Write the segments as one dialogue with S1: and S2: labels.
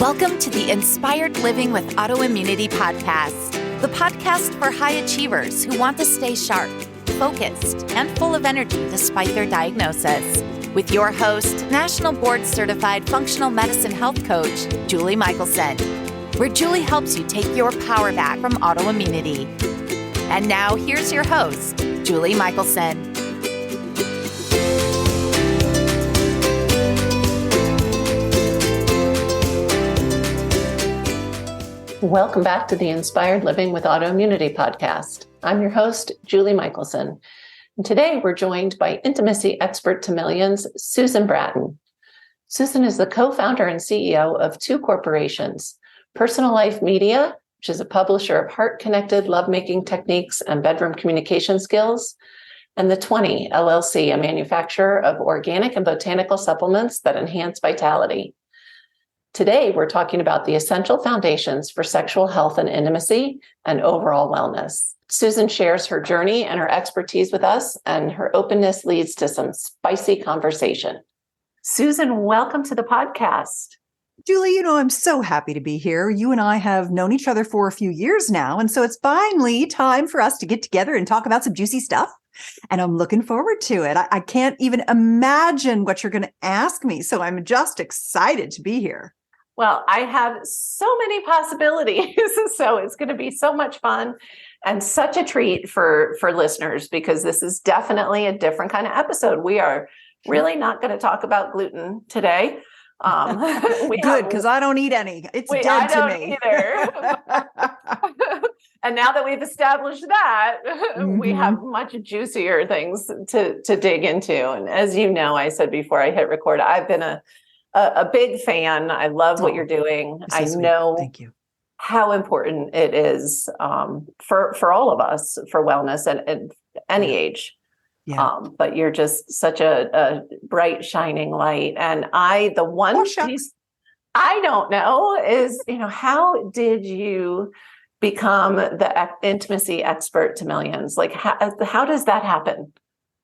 S1: Welcome to the Inspired Living with Autoimmunity podcast, the podcast for high achievers who want to stay sharp, focused, and full of energy despite their diagnosis. With your host, National Board Certified Functional Medicine Health Coach, Julie Michelson, where Julie helps you take your power back from autoimmunity. And now here's your host, Julie Michelson.
S2: Welcome back to the Inspired Living with Autoimmunity podcast. I'm your host, Julie Michelson. And today we're joined by intimacy expert to millions, Susan Bratton. Susan is the co-founder and CEO of two corporations, Personal Life Media, which is a publisher of heart-connected lovemaking techniques and bedroom communication skills, and the 20 LLC, a manufacturer of organic and botanical supplements that enhance vitality. Today, we're talking about the essential foundations for sexual health and intimacy and overall wellness. Susan shares her journey and her expertise with us, and her openness leads to some spicy conversation. Susan, welcome to the podcast.
S3: Julie, I'm so happy to be here. You and I have known each other for a few years now, and so it's finally time for us to get together and talk about some juicy stuff. And I'm looking forward to it. I can't even imagine what you're going to ask me, so I'm just excited to be here.
S2: Well, I have so many possibilities, so it's going to be so much fun and such a treat for listeners, because this is definitely a different kind of episode. We are really not going to talk about gluten today.
S3: Good, because I don't eat any. It's dead to me.
S2: Either. And now that we've established that, we have much juicier things to dig into. And as you know, I said before I hit record, I've been a big fan. I love what you're doing. I know
S3: Thank you.
S2: how important it is for all of us for wellness and any age.
S3: Yeah.
S2: But you're just such a bright, shining light. And the one piece I don't know is, how did you become the intimacy expert to millions? Like, how does that happen?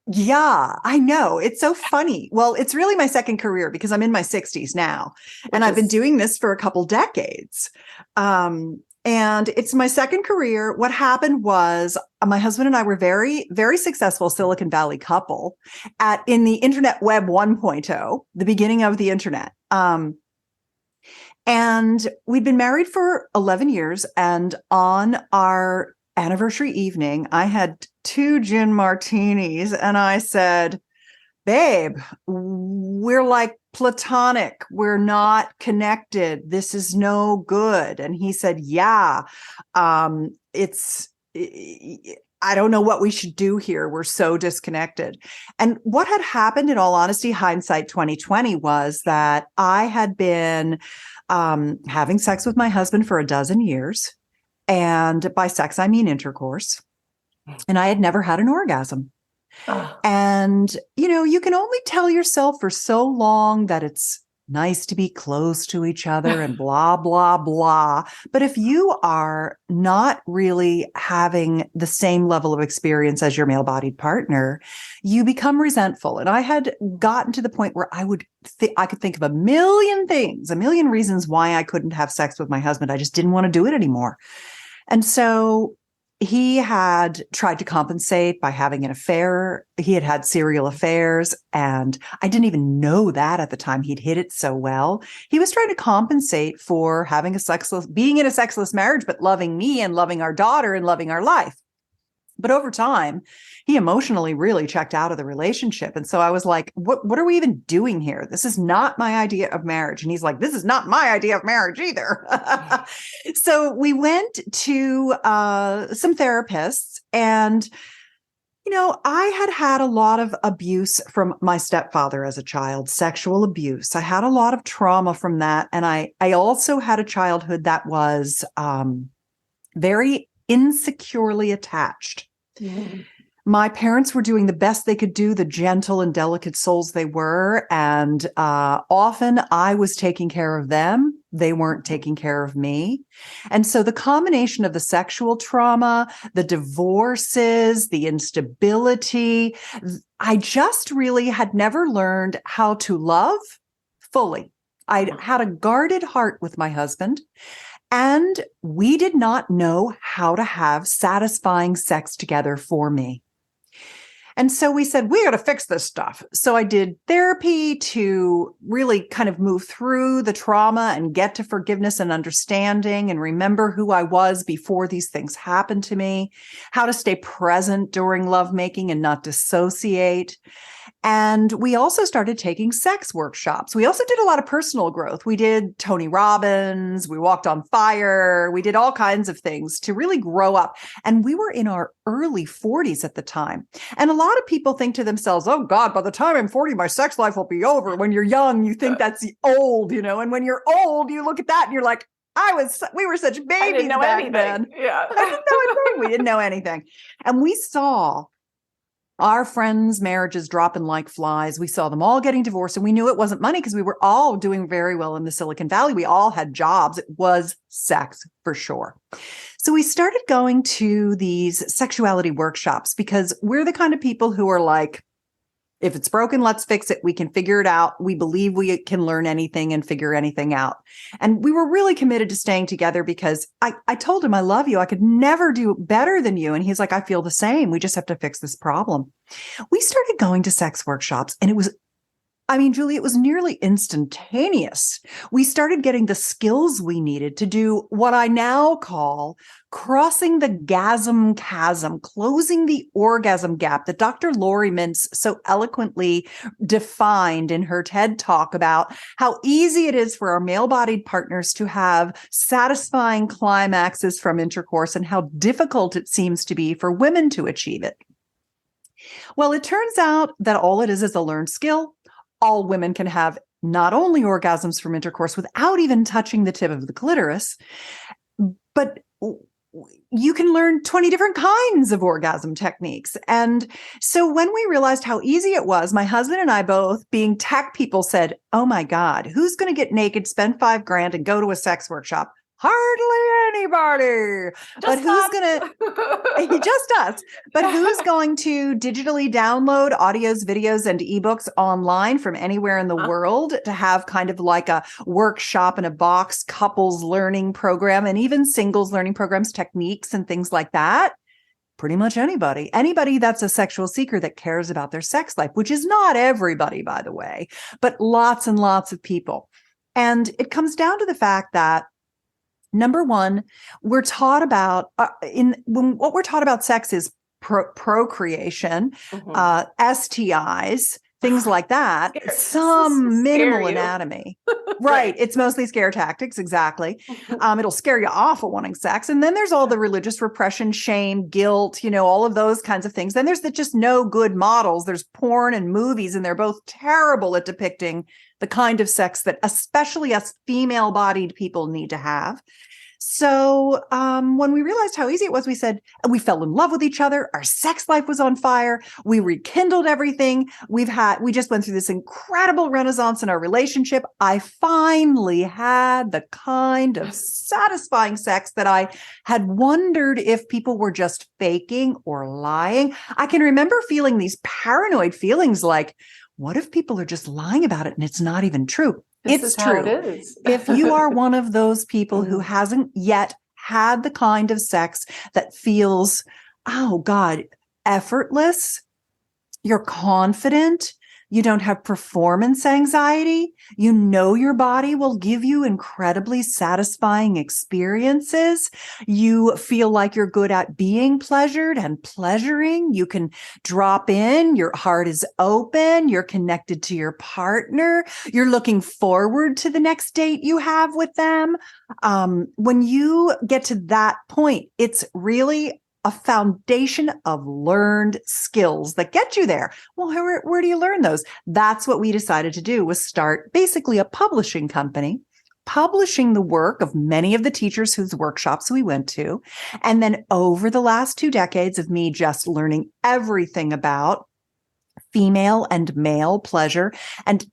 S3: Yeah, I know. It's so funny. Well, it's really my second career because I'm in my 60s now, and I've been doing this for a couple decades. And it's my second career. What happened was my husband and I were very, very successful Silicon Valley couple in the internet web 1.0, the beginning of the internet. And we'd been married for 11 years. And on our anniversary evening, I had 2 gin martinis and I said, babe, we're like platonic. We're not connected. This is no good. And he said, yeah, I don't know what we should do here. We're so disconnected. And what had happened, in all honesty, hindsight 2020, was that I had been having sex with my husband for 12 years. And by sex, I mean intercourse. And I had never had an orgasm. Oh. And, you can only tell yourself for so long that it's nice to be close to each other and blah, blah, blah. But if you are not really having the same level of experience as your male-bodied partner, you become resentful. And I had gotten to the point where I could think of a million things, a million reasons why I couldn't have sex with my husband. I just didn't want to do it anymore. And so he had tried to compensate by having an affair. He had had serial affairs, and I didn't even know that at the time. He'd hid it so well. He was trying to compensate for being in a sexless marriage, but loving me and loving our daughter and loving our life. But over time, he emotionally really checked out of the relationship. And so I was like, what are we even doing here? This is not my idea of marriage. And he's like, this is not my idea of marriage either. So we went to some therapists, and, I had a lot of abuse from my stepfather as a child, sexual abuse. I had a lot of trauma from that. And I also had a childhood that was very insecurely attached. Mm-hmm. My parents were doing the best they could do, the gentle and delicate souls they were. And often I was taking care of them. They weren't taking care of me. And so the combination of the sexual trauma, the divorces, the instability, I just really had never learned how to love fully. I had a guarded heart with my husband, and we did not know how to have satisfying sex together for me. And so we said, we got to fix this stuff. So I did therapy to really kind of move through the trauma and get to forgiveness and understanding and remember who I was before these things happened to me, how to stay present during lovemaking and not dissociate. And we also started taking sex workshops. We also did a lot of personal growth. We did Tony Robbins, we walked on fire, we did all kinds of things to really grow up. And we were in our early 40s at the time. And a lot of people think to themselves, oh God, by the time I'm 40, my sex life will be over. When you're young, you think that's old, And when you're old, you look at that and you're like, we were such babies back then.
S2: Yeah.
S3: I didn't know anything. We didn't know anything. And we saw our friends' marriages dropping like flies. We saw them all getting divorced, and we knew it wasn't money because we were all doing very well in the Silicon Valley. We all had jobs. It was sex for sure. So we started going to these sexuality workshops because we're the kind of people who are like, if it's broken, let's fix it. We can figure it out. We believe we can learn anything and figure anything out. And we were really committed to staying together because I told him, I love you. I could never do better than you. And he's like, I feel the same. We just have to fix this problem. We started going to sex workshops, and Julie, it was nearly instantaneous. We started getting the skills we needed to do what I now call crossing the gasm chasm, closing the orgasm gap that Dr. Lori Mintz so eloquently defined in her TED Talk about how easy it is for our male-bodied partners to have satisfying climaxes from intercourse and how difficult it seems to be for women to achieve it. Well, it turns out that all it is a learned skill. All women can have not only orgasms from intercourse without even touching the tip of the clitoris, but you can learn 20 different kinds of orgasm techniques. And so when we realized how easy it was, my husband and I both, being tech people, said, oh my God, who's going to get naked, spend $5,000 and go to a sex workshop? Hardly anybody. But who's going to, just us, but who's going to digitally download audios, videos, and ebooks online from anywhere in the world to have kind of like a workshop in a box, couples learning program, and even singles learning programs, techniques, and things like that? Pretty much anybody that's a sexual seeker that cares about their sex life, which is not everybody, by the way, but lots and lots of people. And it comes down to the fact that number one, we're taught about what we're taught about sex is procreation, STIs, things like that. Some minimal anatomy, right? It's mostly scare tactics, exactly. It'll scare you off of wanting sex, and then there's all the religious repression, shame, guilt, all of those kinds of things. Then there's just no good models. There's porn and movies, and they're both terrible at depicting the kind of sex that especially us female-bodied people need to have. So when we realized how easy it was, we said, we fell in love with each other. Our sex life was on fire. We rekindled everything. We just went through this incredible renaissance in our relationship. I finally had the kind of satisfying sex that I had wondered if people were just faking or lying. I can remember feeling these paranoid feelings like, what if people are just lying about it and it's not even true? It's true.
S2: It is.
S3: If you are one of those people who hasn't yet had the kind of sex that feels, oh God, effortless, you're confident, you don't have performance anxiety, your body will give you incredibly satisfying experiences. You feel like you're good at being pleasured and pleasuring. You can drop in, your heart is open, you're connected to your partner, you're looking forward to the next date you have with them. When you get to that point, it's really a foundation of learned skills that get you there. Well, where do you learn those? That's what we decided to do, was start basically a publishing company, publishing the work of many of the teachers whose workshops we went to. And then over the last 2 decades of me just learning everything about female and male pleasure. And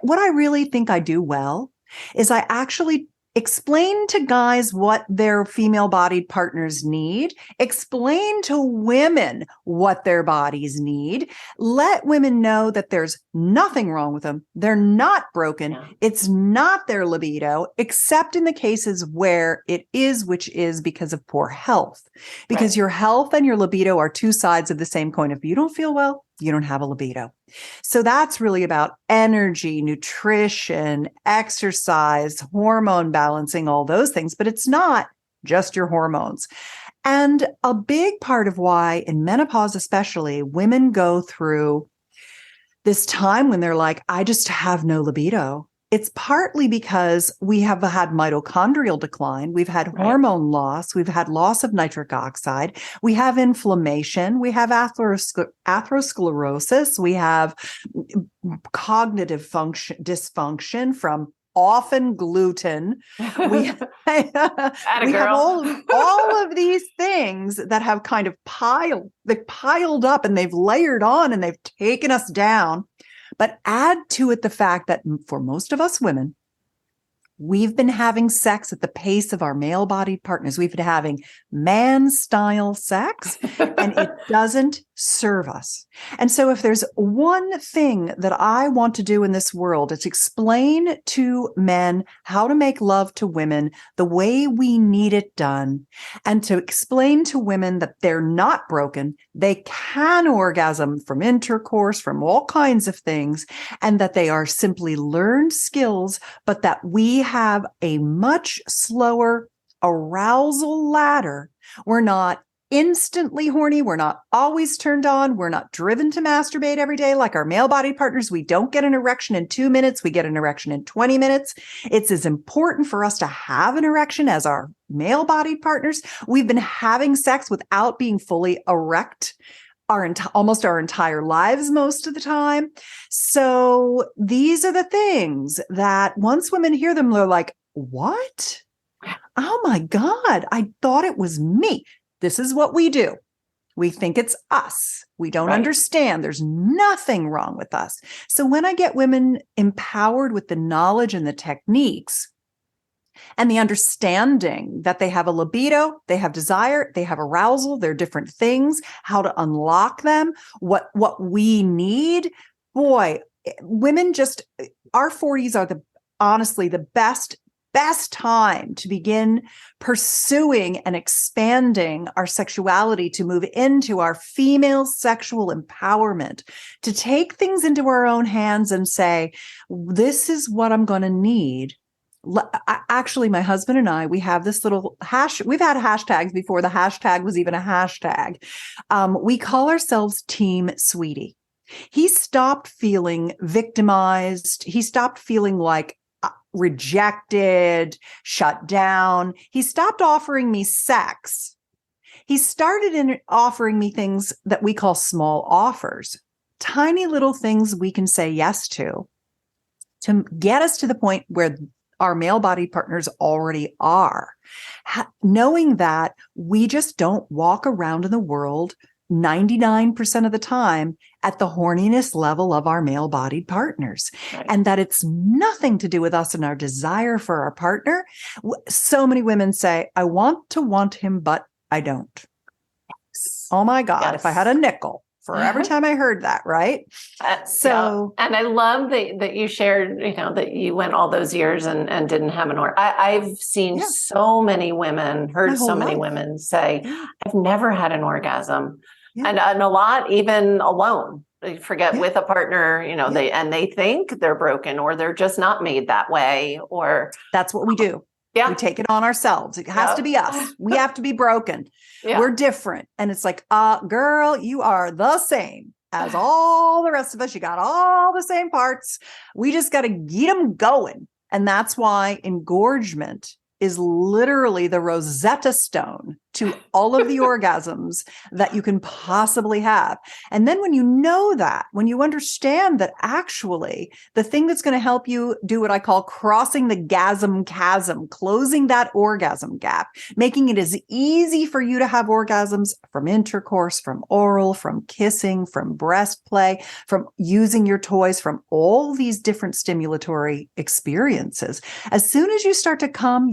S3: what I really think I do well is I actually explain to guys what their female-bodied partners need. Explain to women what their bodies need. Let women know that there's nothing wrong with them. They're not broken.
S2: Yeah.
S3: It's not their libido, except in the cases where it is, which is because of poor health. Because your health and your libido are two sides of the same coin. If you don't feel well, you don't have a libido. So that's really about energy, nutrition, exercise, hormone balancing, all those things. But it's not just your hormones. And a big part of why in menopause, especially, women go through this time when they're like, I just have no libido. It's partly because we have had mitochondrial decline. We've had hormone loss. We've had loss of nitric oxide. We have inflammation. We have atherosclerosis. We have cognitive dysfunction from often gluten. We have all of these things that have kind of piled up and they've layered on and they've taken us down. But add to it the fact that for most of us women, we've been having sex at the pace of our male-bodied partners. We've been having man-style sex, and it doesn't serve us. And so if there's one thing that I want to do in this world, it's explain to men how to make love to women the way we need it done, and to explain to women that they're not broken. They can orgasm from intercourse, from all kinds of things, and that they are simply learned skills, but that we have a much slower arousal ladder. We're not instantly horny. We're not always turned on. We're not driven to masturbate every day like our male-bodied partners. We don't get an erection in 2 minutes. We get an erection in 20 minutes. It's as important for us to have an erection as our male-bodied partners. We've been having sex without being fully erect almost our entire lives most of the time. So these are the things that once women hear them, they're like, what? Oh my God, I thought it was me. This is what we do. We think it's us. We don't understand. There's nothing wrong with us. So when I get women empowered with the knowledge and the techniques and the understanding that they have a libido, they have desire, they have arousal, they're different things, how to unlock them, what we need, boy, women our 40s are honestly the best time to begin pursuing and expanding our sexuality, to move into our female sexual empowerment, to take things into our own hands and say, this is what I'm going to need. Actually, my husband and I, we have this little we've had hashtags before the hashtag was even a hashtag. We call ourselves Team Sweetie. He stopped feeling victimized. He stopped feeling like rejected, shut down. He stopped offering me sex. He started offering me things that we call small offers, tiny little things we can say yes to get us to the point where our male-bodied partners already are, knowing that we just don't walk around in the world 99% of the time at the horniness level of our male-bodied partners, and that it's nothing to do with us and our desire for our partner. So many women say, I want to want him, but I don't. Oh my God, if I had a nickel for every time I heard that, right?
S2: And I love that you shared, that you went all those years and didn't have an orgasm. I've seen so many women, heard so many women say, I've never had an orgasm. Yeah. And a lot, even alone, they forget with a partner, they think they're broken or they're just not made that way, or
S3: that's what we do. Yeah. We take it on ourselves. It has to be us. We have to be broken. Yeah. We're different. And it's like, girl, you are the same as all the rest of us. You got all the same parts. We just got to get them going. And that's why engorgement is literally the Rosetta Stone to all of the orgasms that you can possibly have. And then when you know that, when you understand that actually the thing that's going to help you do what I call crossing the gasm chasm, closing that orgasm gap, making it as easy for you to have orgasms from intercourse, from oral, from kissing, from breast play, from using your toys, from all these different stimulatory experiences. As soon as you start to come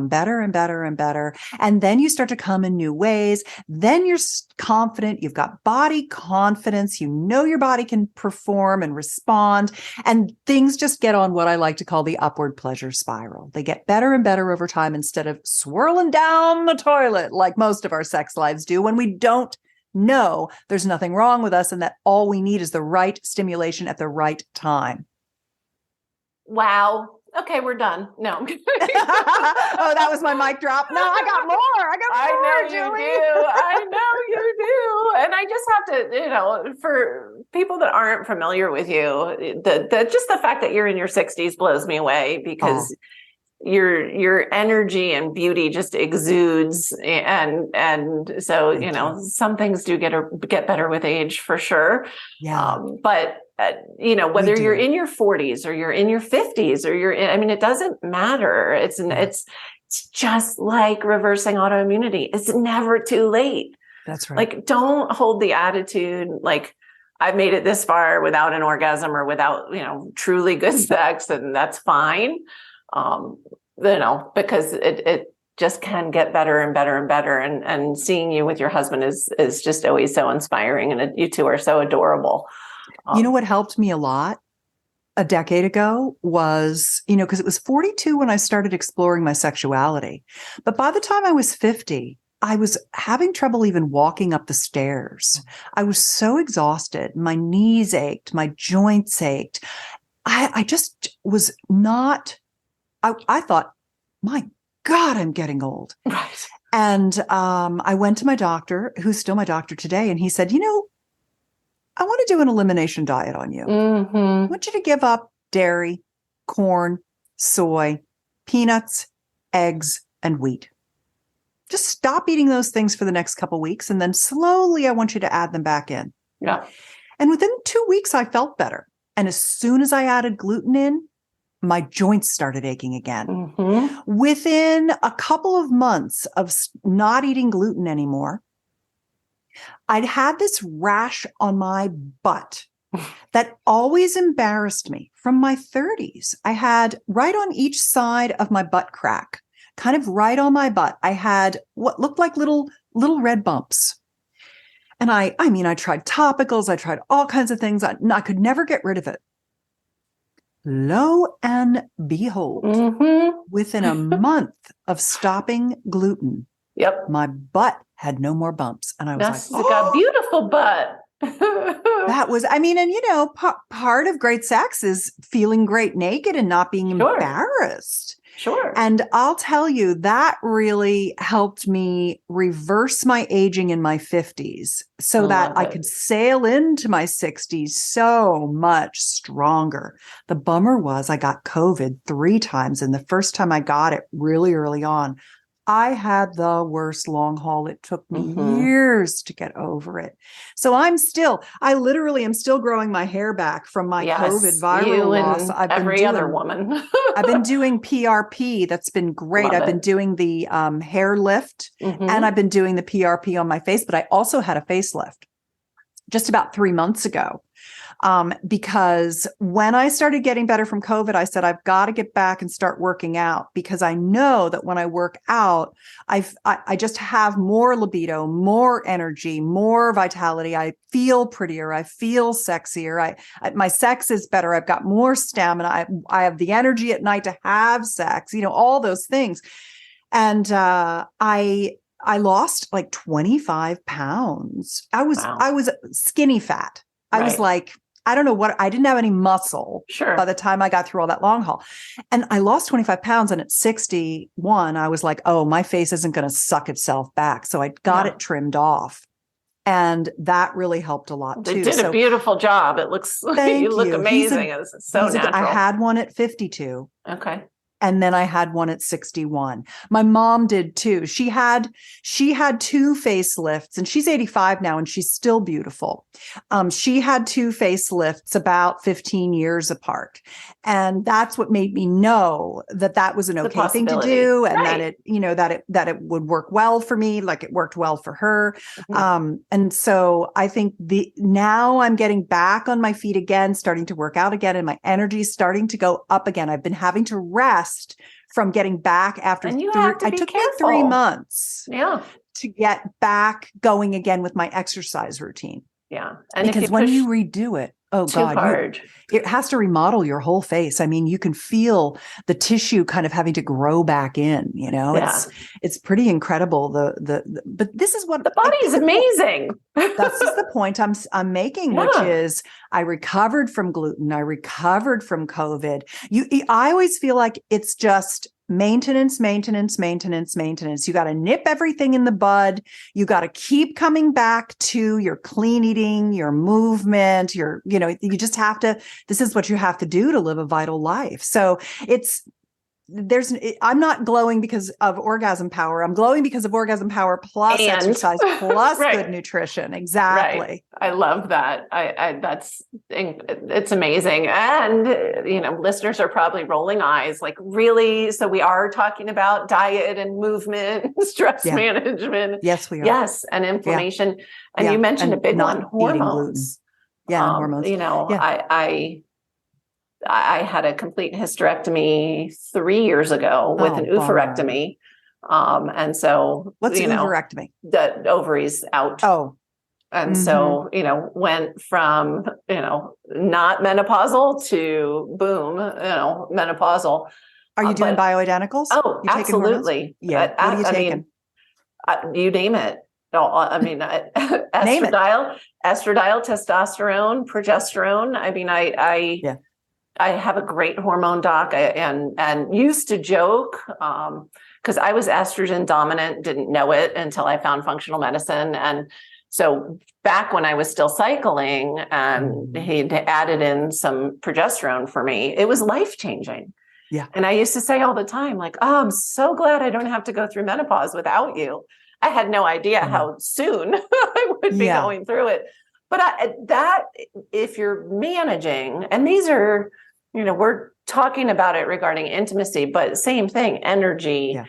S3: better and better and better. And then you start to come in new ways. Then you're confident. You've got body confidence. You know your body can perform and respond. And things just get on what I like to call the upward pleasure spiral. They get better and better over time instead of swirling down the toilet like most of our sex lives do when we don't know there's nothing wrong with us and that all we need is the right stimulation at the right time.
S2: Wow. Okay, we're done. No.
S3: Oh, that was my mic drop. No, I got more.
S2: I know
S3: Julie.
S2: you do. I know you do. And I just have to, for people that aren't familiar with you, just the fact that you're in your 60s blows me away because your energy and beauty just exudes. And so, some things do get better with age for sure.
S3: Yeah.
S2: But whether you're in your 40s or you're in your 50s or it doesn't matter. It's just like reversing autoimmunity. It's never too late.
S3: That's right.
S2: Like, don't hold the attitude like I've made it this far without an orgasm or without, truly good sex, and that's fine. Because it just can get better and better and better. And seeing you with your husband is just always so inspiring. And you two are so adorable.
S3: You know what helped me a lot a decade ago was, because it was 42 when I started exploring my sexuality. But by the time I was 50, I was having trouble even walking up the stairs. I was so exhausted. My knees ached. My joints ached. I just was not, I thought, my God, I'm getting old.
S2: Right.
S3: And I went to my doctor, who's still my doctor today, and he said, I want to do an elimination diet on you.
S2: Mm-hmm.
S3: I want you to give up dairy, corn, soy, peanuts, eggs, and wheat. Just stop eating those things for the next couple of weeks. And then slowly I want you to add them back in.
S2: Yeah.
S3: And within 2 weeks, I felt better. And as soon as I added gluten in, my joints started aching again.
S2: Mm-hmm.
S3: Within a couple of months of not eating gluten anymore, I'd had this rash on my butt that always embarrassed me from my 30s. I had right on each side of my butt crack, kind of right on my butt, I had what looked like little red bumps. And I tried topicals, I tried all kinds of things. I could never get rid of it. Lo and behold, within a month of stopping gluten, my butt had no more bumps. And I was like,
S2: got a beautiful butt.
S3: That was, part of great sex is feeling great naked and not being embarrassed.
S2: Sure.
S3: And I'll tell you, that really helped me reverse my aging in my 50s so that I could sail into my 60s so much stronger. The bummer was I got COVID 3 times. And the first time I got it really early on, I had the worst long haul. It took me years to get over it. So I literally am still growing my hair back from my COVID viral loss.
S2: Other woman.
S3: I've been doing PRP. That's been great. I've been doing the hair lift and I've been doing the PRP on my face, but I also had a facelift just about 3 months ago. Because when I started getting better from COVID, I said, I've got to get back and start working out because I know that when I work out, I just have more libido, more energy, more vitality. I feel prettier. I feel sexier. My sex is better. I've got more stamina. I have the energy at night to have sex, all those things. And, I lost like 25 pounds. I was skinny fat. I was like, I don't know I didn't have any muscle by the time I got through all that long haul. And I lost 25 pounds. And at 61, I was like, oh, my face isn't going to suck itself back. So I got it trimmed off. And that really helped a lot too.
S2: They did a beautiful job. It looks, you look amazing. It's so natural.
S3: I had one at 52.
S2: Okay.
S3: And then I had one at 61. My mom did too. She had 2 facelifts, and she's 85 now and she's still beautiful. She had 2 facelifts about 15 years apart. And that's what made me know that that was an okay thing to do, and that it, that it would work well for me, like it worked well for her. And so I think now I'm getting back on my feet again, starting to work out again, and my energy is starting to go up again. I've been having to rest from getting back after it took me 3 months to get back going again with my exercise routine.
S2: Yeah.
S3: And because when you redo it, it has to remodel your whole face. I mean, you can feel the tissue kind of having to grow back in, it's pretty incredible. But this is what
S2: the body is amazing.
S3: That's just the point I'm making, which is I recovered from gluten. I recovered from COVID. I always feel like it's just maintenance. You got to nip everything in the bud. You got to keep coming back to your clean eating, your movement, you just have to, this is what you have to do to live a vital life. So I'm not glowing because of orgasm power. I'm glowing because of orgasm power plus exercise plus good nutrition. Exactly.
S2: Right. I love that. It's amazing. And, listeners are probably rolling eyes, like, really? So we are talking about diet and movement, stress management.
S3: Yes, we are.
S2: Yes. And inflammation. Yeah. And you mentioned a big one, hormones.
S3: Yeah. Hormones.
S2: I had a complete hysterectomy 3 years ago with an oophorectomy. And so,
S3: what's an oophorectomy?
S2: The ovaries out.
S3: Oh.
S2: And so, went from, not menopausal to boom, menopausal.
S3: Are you doing bioidenticals?
S2: Oh, absolutely.
S3: Yeah. What are you taking?
S2: You name it. No, I mean, estradiol, testosterone, progesterone. I mean, I have a great hormone doc and used to joke because I was estrogen dominant, didn't know it until I found functional medicine. And so back when I was still cycling and he'd added in some progesterone for me, it was life-changing.
S3: Yeah.
S2: And I used to say all the time, like, oh, I'm so glad I don't have to go through menopause without you. I had no idea how soon I would be going through it. But if you're managing, and these are, we're talking about it regarding intimacy, but same thing, energy,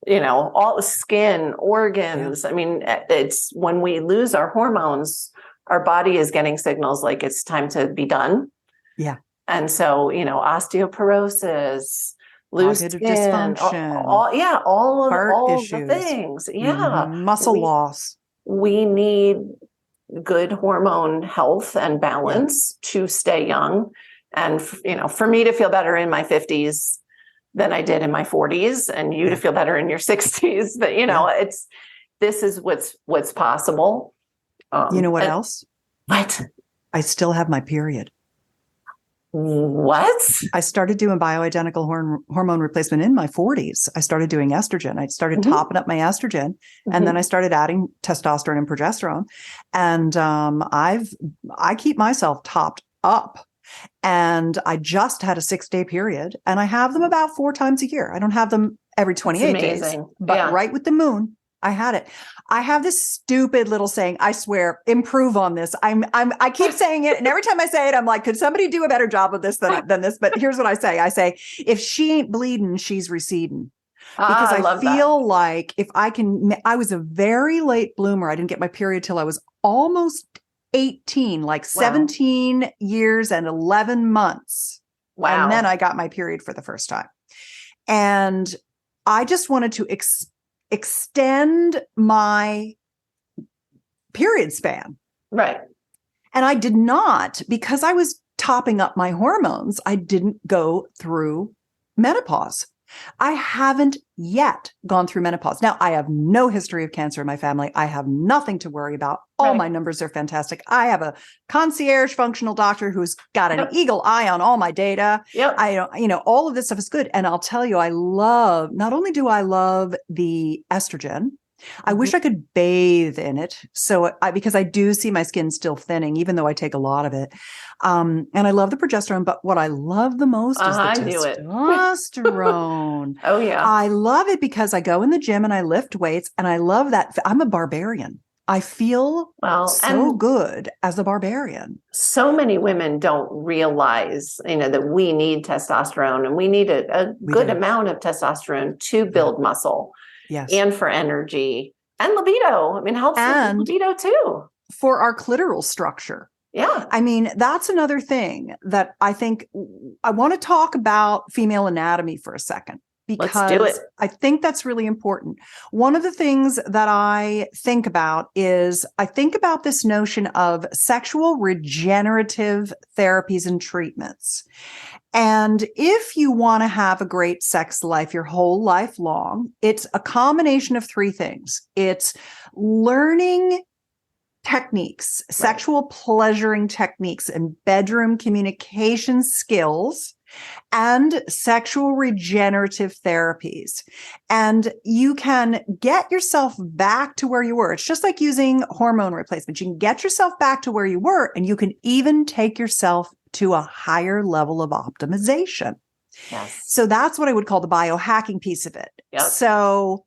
S2: all the skin, organs. I mean, it's when we lose our hormones, our body is getting signals like it's time to be done.
S3: Yeah.
S2: And so, osteoporosis, loose skin,
S3: dysfunction,
S2: all
S3: of
S2: the things. Yeah.
S3: Muscle loss.
S2: We need good hormone health and balance to stay young. And, for me to feel better in my 50s than I did in my 40s, and you to feel better in your 60s, that, this is what's possible.
S3: You know what else?
S2: What?
S3: I still have my period.
S2: What?
S3: I started doing bioidentical hormone replacement in my 40s. I started doing estrogen. I started topping up my estrogen, and then I started adding testosterone and progesterone. And I keep myself topped up. And I just had a 6-day period, and I have them about 4 times a year. I don't have them every 28 days, but right with the moon, I had it. I have this stupid little saying, I swear, improve on this. I keep saying it. And every time I say it, I'm like, could somebody do a better job of this than this? But here's what I say. I say, if she ain't bleeding, she's receding. Because I feel like if I was a very late bloomer. I didn't get my period till I was almost 18, like 17 years and 11 months.
S2: Wow.
S3: And then I got my period for the first time. And I just wanted to extend my period span.
S2: Right.
S3: And I did not, because I was topping up my hormones. I didn't go through menopause. I haven't yet gone through menopause. Now, I have no history of cancer in my family. I have nothing to worry about. All my numbers are fantastic. I have a concierge functional doctor who's got an eagle eye on all my data.
S2: Yep.
S3: I don't, all of this stuff is good. And I'll tell you, not only do I love the estrogen, I wish I could bathe in it. So because I do see my skin still thinning, even though I take a lot of it. And I love the progesterone, but what I love the most is the
S2: I knew it.
S3: testosterone.
S2: Oh, yeah.
S3: I love it because I go in the gym and I lift weights, and I love that. I'm a barbarian. I feel so good as a barbarian.
S2: So many women don't realize, that we need testosterone, and we need a good amount of testosterone to build muscle.
S3: Yes.
S2: And for energy and libido. I mean, helps with libido too.
S3: For our clitoral structure.
S2: Yeah.
S3: I mean, that's another thing that I think I want to talk about female anatomy for a second, because
S2: let's do it.
S3: I think that's really important. One of the things that I think about is I think about this notion of sexual regenerative therapies and treatments. And if you want to have a great sex life your whole life long, it's a combination of three things. It's learning techniques, sexual pleasuring techniques, and bedroom communication skills, and sexual regenerative therapies. And you can get yourself back to where you were. It's just like using hormone replacement. You can get yourself back to where you were, and you can even take yourself to a higher level of optimization.
S2: Yes.
S3: So that's what I would call the biohacking piece of it.
S2: Yep.
S3: So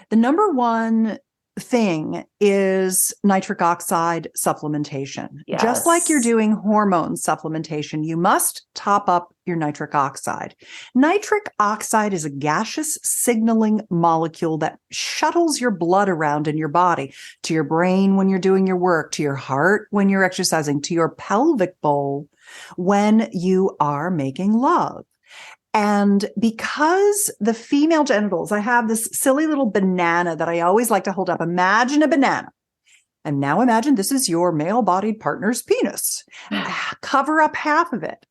S3: the number one thing is nitric oxide supplementation.
S2: Yes.
S3: Just like you're doing hormone supplementation, you must top up your nitric oxide. Nitric oxide is a gaseous signaling molecule that shuttles your blood around in your body to your brain when you're doing your work, to your heart when you're exercising, to your pelvic bowl when you are making love. And because the female genitals, I have this silly little banana that I always like to hold up. Imagine a banana. And now imagine this is your male-bodied partner's penis. Cover up half of it.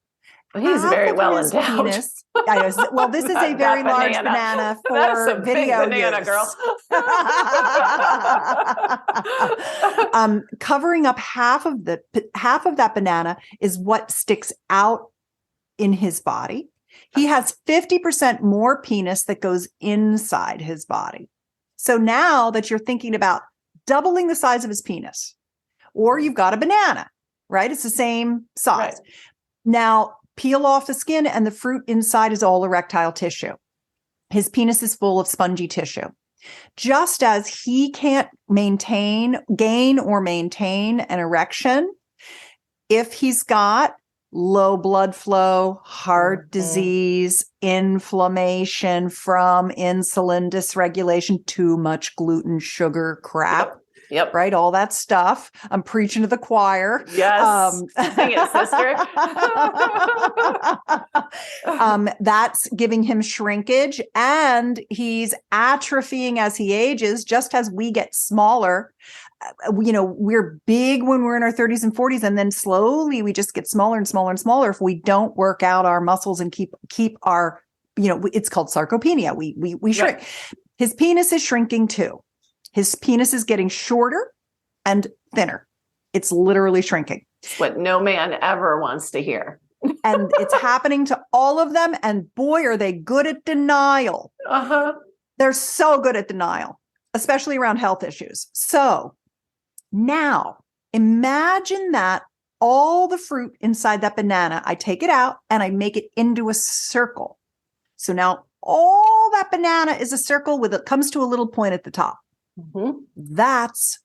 S2: He's very well endowed.
S3: Penis. Well, this is a very large banana for
S2: That's a
S3: video
S2: big banana,
S3: use.
S2: Girl.
S3: Covering up half of that banana is what sticks out in his body. He has 50% more penis that goes inside his body. So now that you're thinking about doubling the size of his penis, or you've got a banana, right? It's the same size.
S2: Right.
S3: Now peel off the skin and the fruit inside is all erectile tissue. His penis is full of spongy tissue. Just as he can't gain or maintain an erection if he's got low blood flow, heart disease, inflammation from insulin dysregulation, too much gluten, sugar, crap.
S2: Yep.
S3: Right. All that stuff. I'm preaching to the choir.
S2: Yes. Sing it, sister.
S3: That's giving him shrinkage, and he's atrophying as he ages, just as we get smaller. We're big when we're in our 30s and 40s, and then slowly we just get smaller and smaller and smaller if we don't work out our muscles and keep our, it's called sarcopenia. We shrink. Right. His penis is shrinking too. His penis is getting shorter and thinner. It's literally shrinking.
S2: It's what no man ever wants to hear.
S3: And it's happening to all of them. And boy, are they good at denial.
S2: Uh-huh.
S3: They're so good at denial, especially around health issues. So now imagine that all the fruit inside that banana, I take it out and I make it into a circle. So now all that banana is a circle with it comes to a little point at the top. Mm-hmm. That's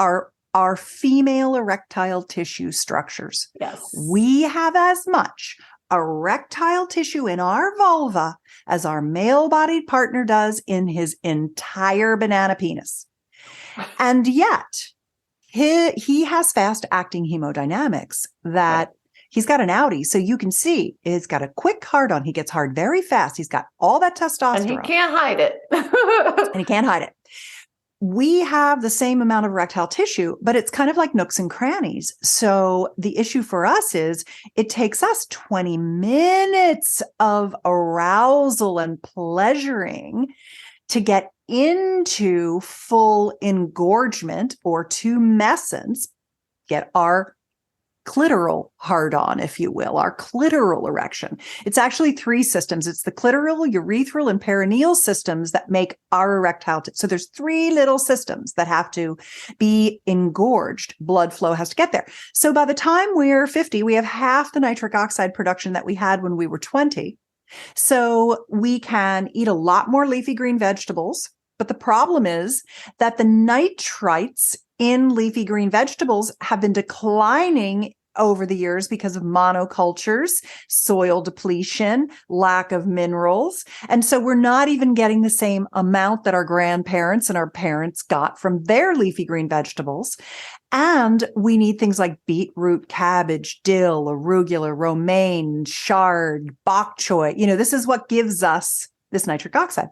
S3: our female erectile tissue structures.
S2: Yes.
S3: We have as much erectile tissue in our vulva as our male-bodied partner does in his entire banana penis. And yet, he has fast-acting hemodynamics that he's got an Audi. So you can see he's got a quick hard-on. He gets hard very fast. He's got all that testosterone.
S2: And he can't hide it.
S3: And he can't hide it. We have the same amount of erectile tissue, but it's kind of like nooks and crannies. So the issue for us is it takes us 20 minutes of arousal and pleasuring to get into full engorgement or tumescence, get our clitoral hard-on, if you will, our clitoral erection. It's actually 3 systems. It's the clitoral, urethral, and perineal systems that make our erectile. So there's 3 little systems that have to be engorged. Blood flow has to get there. So by the time we're 50, we have half the nitric oxide production that we had when we were 20. So we can eat a lot more leafy green vegetables. But the problem is that the nitrites in leafy green vegetables have been declining over the years because of monocultures, soil depletion, lack of minerals. And so we're not even getting the same amount that our grandparents and our parents got from their leafy green vegetables. And we need things like beetroot, cabbage, dill, arugula, romaine, chard, bok choy. This is what gives us this nitric oxide,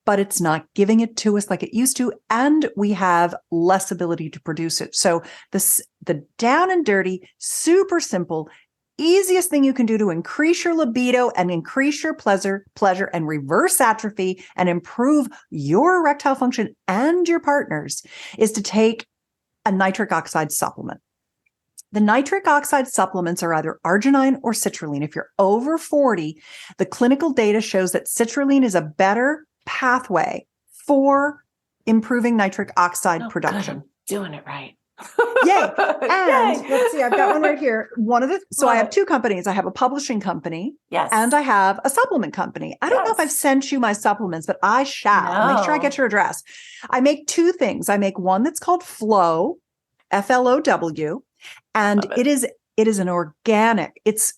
S3: but it's not giving it to us like it used to, and we have less ability to produce it. So the down and dirty, super simple, easiest thing you can do to increase your libido and increase your pleasure and reverse atrophy and improve your erectile function and your partner's is to take a nitric oxide supplement. The nitric oxide supplements are either arginine or citrulline. If you're over 40, the clinical data shows that citrulline is a better pathway for improving nitric oxide production.
S2: Good. I'm doing it right.
S3: Yay. And
S2: Yay.
S3: let's see, I've got one right here. I have 2 companies. I have a publishing company.
S2: Yes.
S3: And I have a supplement company. I don't know if I've sent you my supplements, but I shall. Make sure I get your address. I make 2 things. I make one that's called Flow, FLOW. And it is an organic, it's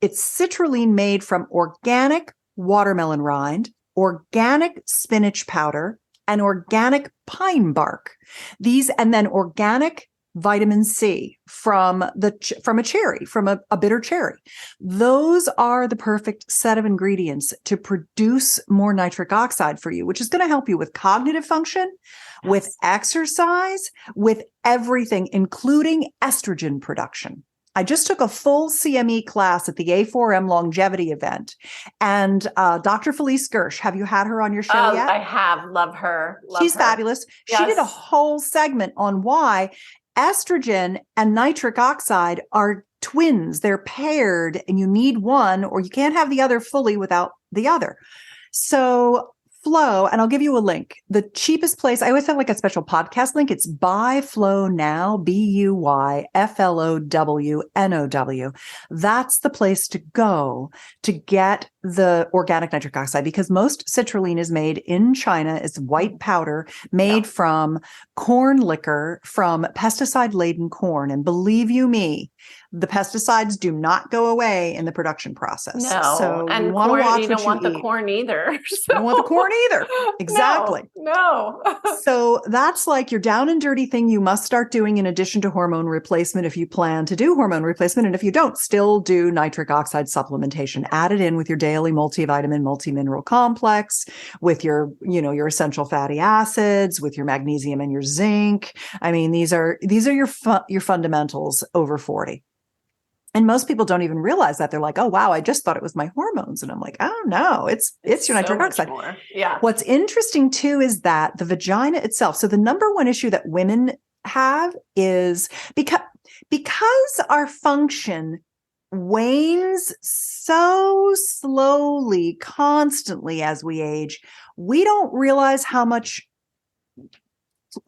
S3: citrulline made from organic watermelon rind, organic spinach powder, and organic pine bark. These, and then organic vitamin C from a cherry, from a bitter cherry. Those are the perfect set of ingredients to produce more nitric oxide for you, which is going to help you with cognitive function, with exercise, with everything, including estrogen production. I just took a full CME class at the A4M longevity event. And Dr. Felice Gersh, have you had her on your show yet?
S2: I have. Love her.
S3: She's fabulous. Yes. She did a whole segment on why estrogen and nitric oxide are twins. They're paired and you need one, or you can't have the other fully without the other. So Flow, and I'll give you a link. The cheapest place, I always have like a special podcast link. It's Buy Flow Now, BUYFLOWNOW. That's the place to go to get the organic nitric oxide, because most citrulline is made in China. It's white powder made from corn liquor from pesticide-laden corn. And believe you me, the pesticides do not go away in the production process.
S2: No,
S3: so
S2: and
S3: you want to watch
S2: you
S3: what
S2: don't want
S3: you
S2: the
S3: eat.
S2: corn either.
S3: You don't want the corn either. Exactly.
S2: No.
S3: So that's like your down and dirty thing you must start doing in addition to hormone replacement if you plan to do hormone replacement. And if you don't, still do nitric oxide supplementation. Add it in with your daily multivitamin, multimineral complex, with your essential fatty acids, with your magnesium and your zinc. I mean, these are your fundamentals over 40. And most people don't even realize that. They're like, oh, wow, I just thought it was my hormones. And I'm like, oh, no, it's your nitric oxide.
S2: More. Yeah.
S3: What's interesting, too, is that the vagina itself. So the number one issue that women have is because our function wanes so slowly, constantly as we age, we don't realize how much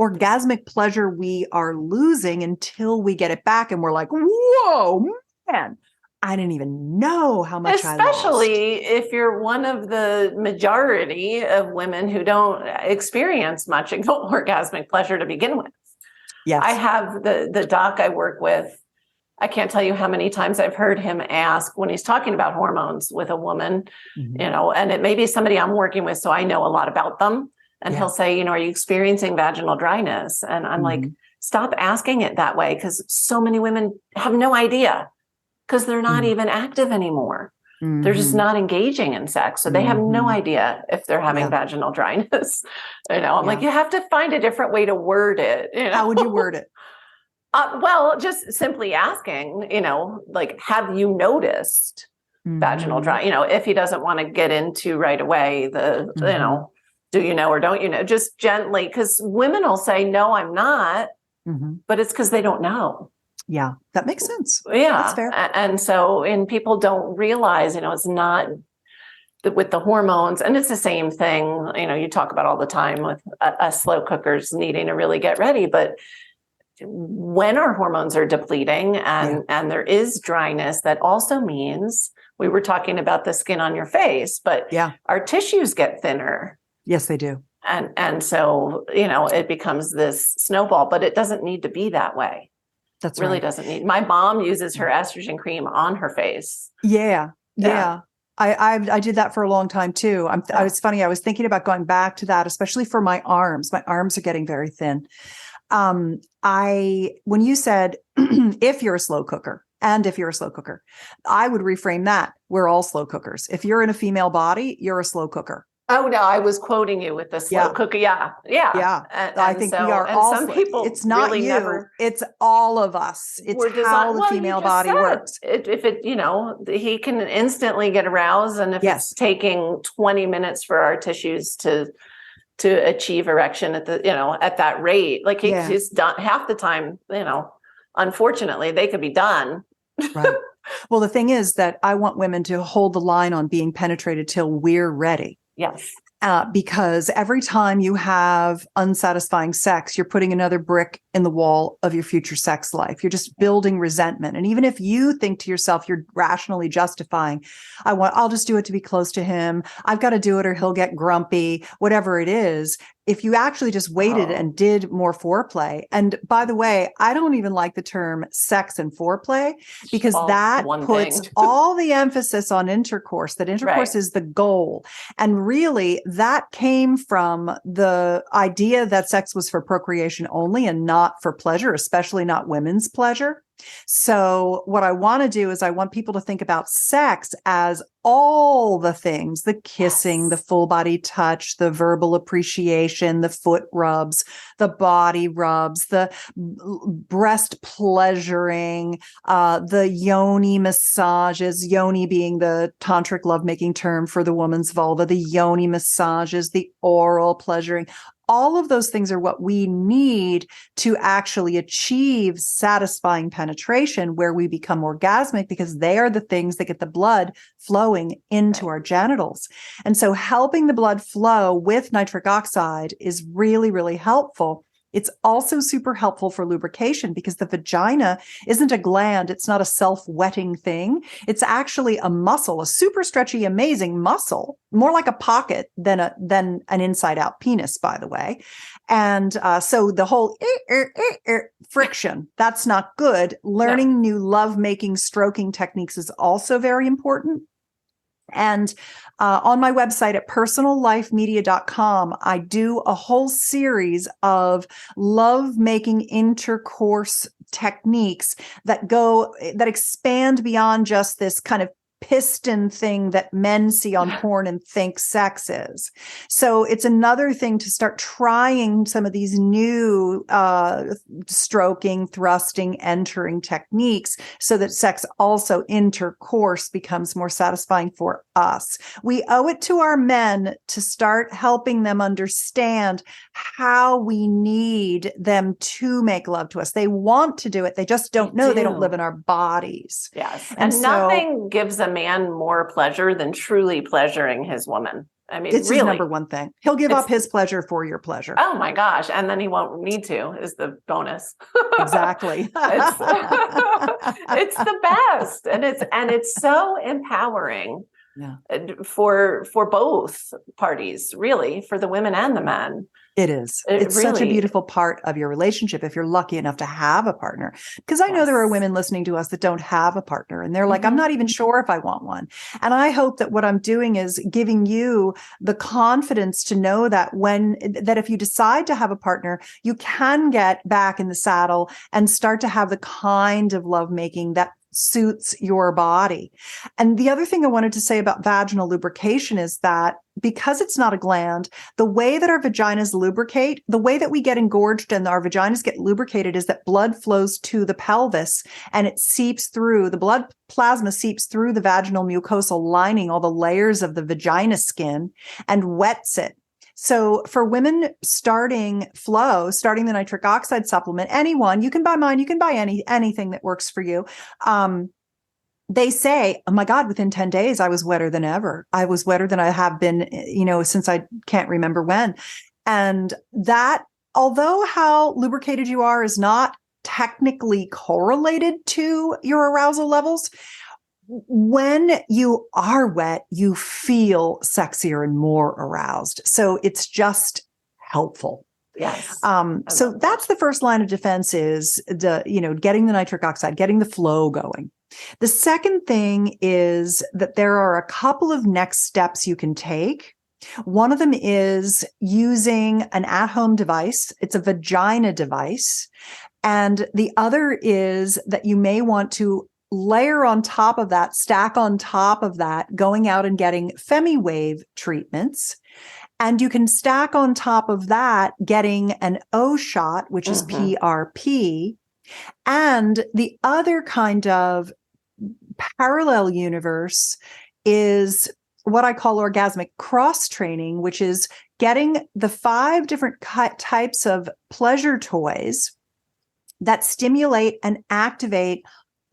S3: orgasmic pleasure we are losing until we get it back. And we're like, whoa, man, I didn't even know how much I lost.
S2: Especially if you're one of the majority of women who don't experience much orgasmic pleasure to begin with.
S3: Yes.
S2: I have the doc I work with. I can't tell you how many times I've heard him ask when he's talking about hormones with a woman, and it may be somebody I'm working with, so I know a lot about them. And he'll say, are you experiencing vaginal dryness? And I'm like, stop asking it that way, because so many women have no idea, because they're not even active anymore. They're just not engaging in sex. So they have no idea if they're having vaginal dryness. I'm like, you have to find a different way to word it.
S3: How would you word it?
S2: Well, just simply asking, like, have you noticed vaginal dry? If he doesn't want to get into right away, do you know or don't you know? Just gently, because women will say, no, I'm not, but it's because they don't know.
S3: Yeah, that makes sense.
S2: Yeah.
S3: That's fair.
S2: And so, and people don't realize, it's not with the hormones, and it's the same thing, you talk about all the time with us slow cookers needing to really get ready, but when our hormones are depleting and there is dryness, that also means we were talking about the skin on your face, but our tissues get thinner.
S3: Yes, they do.
S2: And so, it becomes this snowball, but it doesn't need to be that way.
S3: That's
S2: really
S3: right.
S2: Doesn't need. My mom uses her estrogen cream on her face.
S3: Yeah. I did that for a long time too. It's funny. I was thinking about going back to that, especially for my arms. My arms are getting very thin. When you said, if you're a slow cooker, I would reframe that. We're all slow cookers. If you're in a female body, you're a slow cooker.
S2: Oh, no, I was quoting you with the slow cooker. Yeah.
S3: I think we are all.
S2: Some people,
S3: it's not
S2: really
S3: you. It's all of us. It's how the female body works.
S2: He can instantly get aroused, and if it's taking 20 minutes for our tissues to achieve erection at that rate, like he's done half the time. Unfortunately, they could be done.
S3: Right. Well, the thing is that I want women to hold the line on being penetrated till we're ready.
S2: Yes.
S3: Because every time you have unsatisfying sex, you're putting another brick in the wall of your future sex life. You're just building resentment. And even if you think to yourself, you're rationally justifying, I'll just do it to be close to him. I've got to do it or he'll get grumpy, whatever it is. If you actually just waited and did more foreplay. And by the way, I don't even like the term sex and foreplay, because that puts all the emphasis on intercourse, that intercourse is the goal. And really that came from the idea that sex was for procreation only and not for pleasure, especially not women's pleasure. So what I want to do is I want people to think about sex as all the things, the kissing, the full body touch, the verbal appreciation, the foot rubs, the body rubs, the breast pleasuring, the yoni massages, yoni being the tantric lovemaking term for the woman's vulva, the yoni massages, the oral pleasuring. All of those things are what we need to actually achieve satisfying penetration, where we become orgasmic, because they are the things that get the blood flowing into our genitals. And so helping the blood flow with nitric oxide is really, really helpful. It's also super helpful for lubrication, because the vagina isn't a gland. It's not a self-wetting thing. It's actually a muscle, a super stretchy, amazing muscle, more like a pocket than an inside-out penis, by the way. And so the whole friction, that's not good. Learning new love-making, stroking techniques is also very important. And on my website at personallifemedia.com, I do a whole series of love-making intercourse techniques that expand beyond just this kind of piston thing that men see on porn and think sex is. So it's another thing to start trying some of these new stroking, thrusting, entering techniques, so that sex, also intercourse, becomes more satisfying for us. We owe it to our men to start helping them understand how we need them to make love to us. They want to do it. They just don't know. They don't live in our bodies.
S2: Yes. And nothing gives a man more pleasure than truly pleasuring his woman. I mean,
S3: it's
S2: really,
S3: his number one thing. He'll give up his pleasure for your pleasure.
S2: Oh my gosh. And then he won't need to, is the bonus.
S3: Exactly.
S2: It's the best. And it's so empowering for both parties, really, for the women and the men.
S3: It is. It's really such a beautiful part of your relationship if you're lucky enough to have a partner. Because I know there are women listening to us that don't have a partner, and they're like, I'm not even sure if I want one. And I hope that what I'm doing is giving you the confidence to know that that if you decide to have a partner, you can get back in the saddle and start to have the kind of lovemaking that suits your body. And the other thing I wanted to say about vaginal lubrication is that because it's not a gland, the way that our vaginas lubricate, the way that we get engorged and our vaginas get lubricated, is that blood flows to the pelvis and it seeps through, the blood plasma seeps through the vaginal mucosal lining, all the layers of the vagina skin, and wets it. So for women starting the nitric oxide supplement, anyone, you can buy mine, you can buy anything that works for you. They say, oh my God, within 10 days, I was wetter than ever. I was wetter than I have been, since I can't remember when. And that, although how lubricated you are is not technically correlated to your arousal levels, when you are wet, you feel sexier and more aroused. So it's just helpful.
S2: Yes.
S3: So that's the first line of defense is getting the nitric oxide, getting the flow going. The second thing is that there are a couple of next steps you can take. One of them is using an at-home device. It's a vagina device. And the other is that you may want to layer on top of that, stack on top of that, going out and getting FemiWave treatments. And you can stack on top of that, getting an O shot, which is PRP. And the other kind of parallel universe is what I call orgasmic cross training, which is getting the 5 different types of pleasure toys that stimulate and activate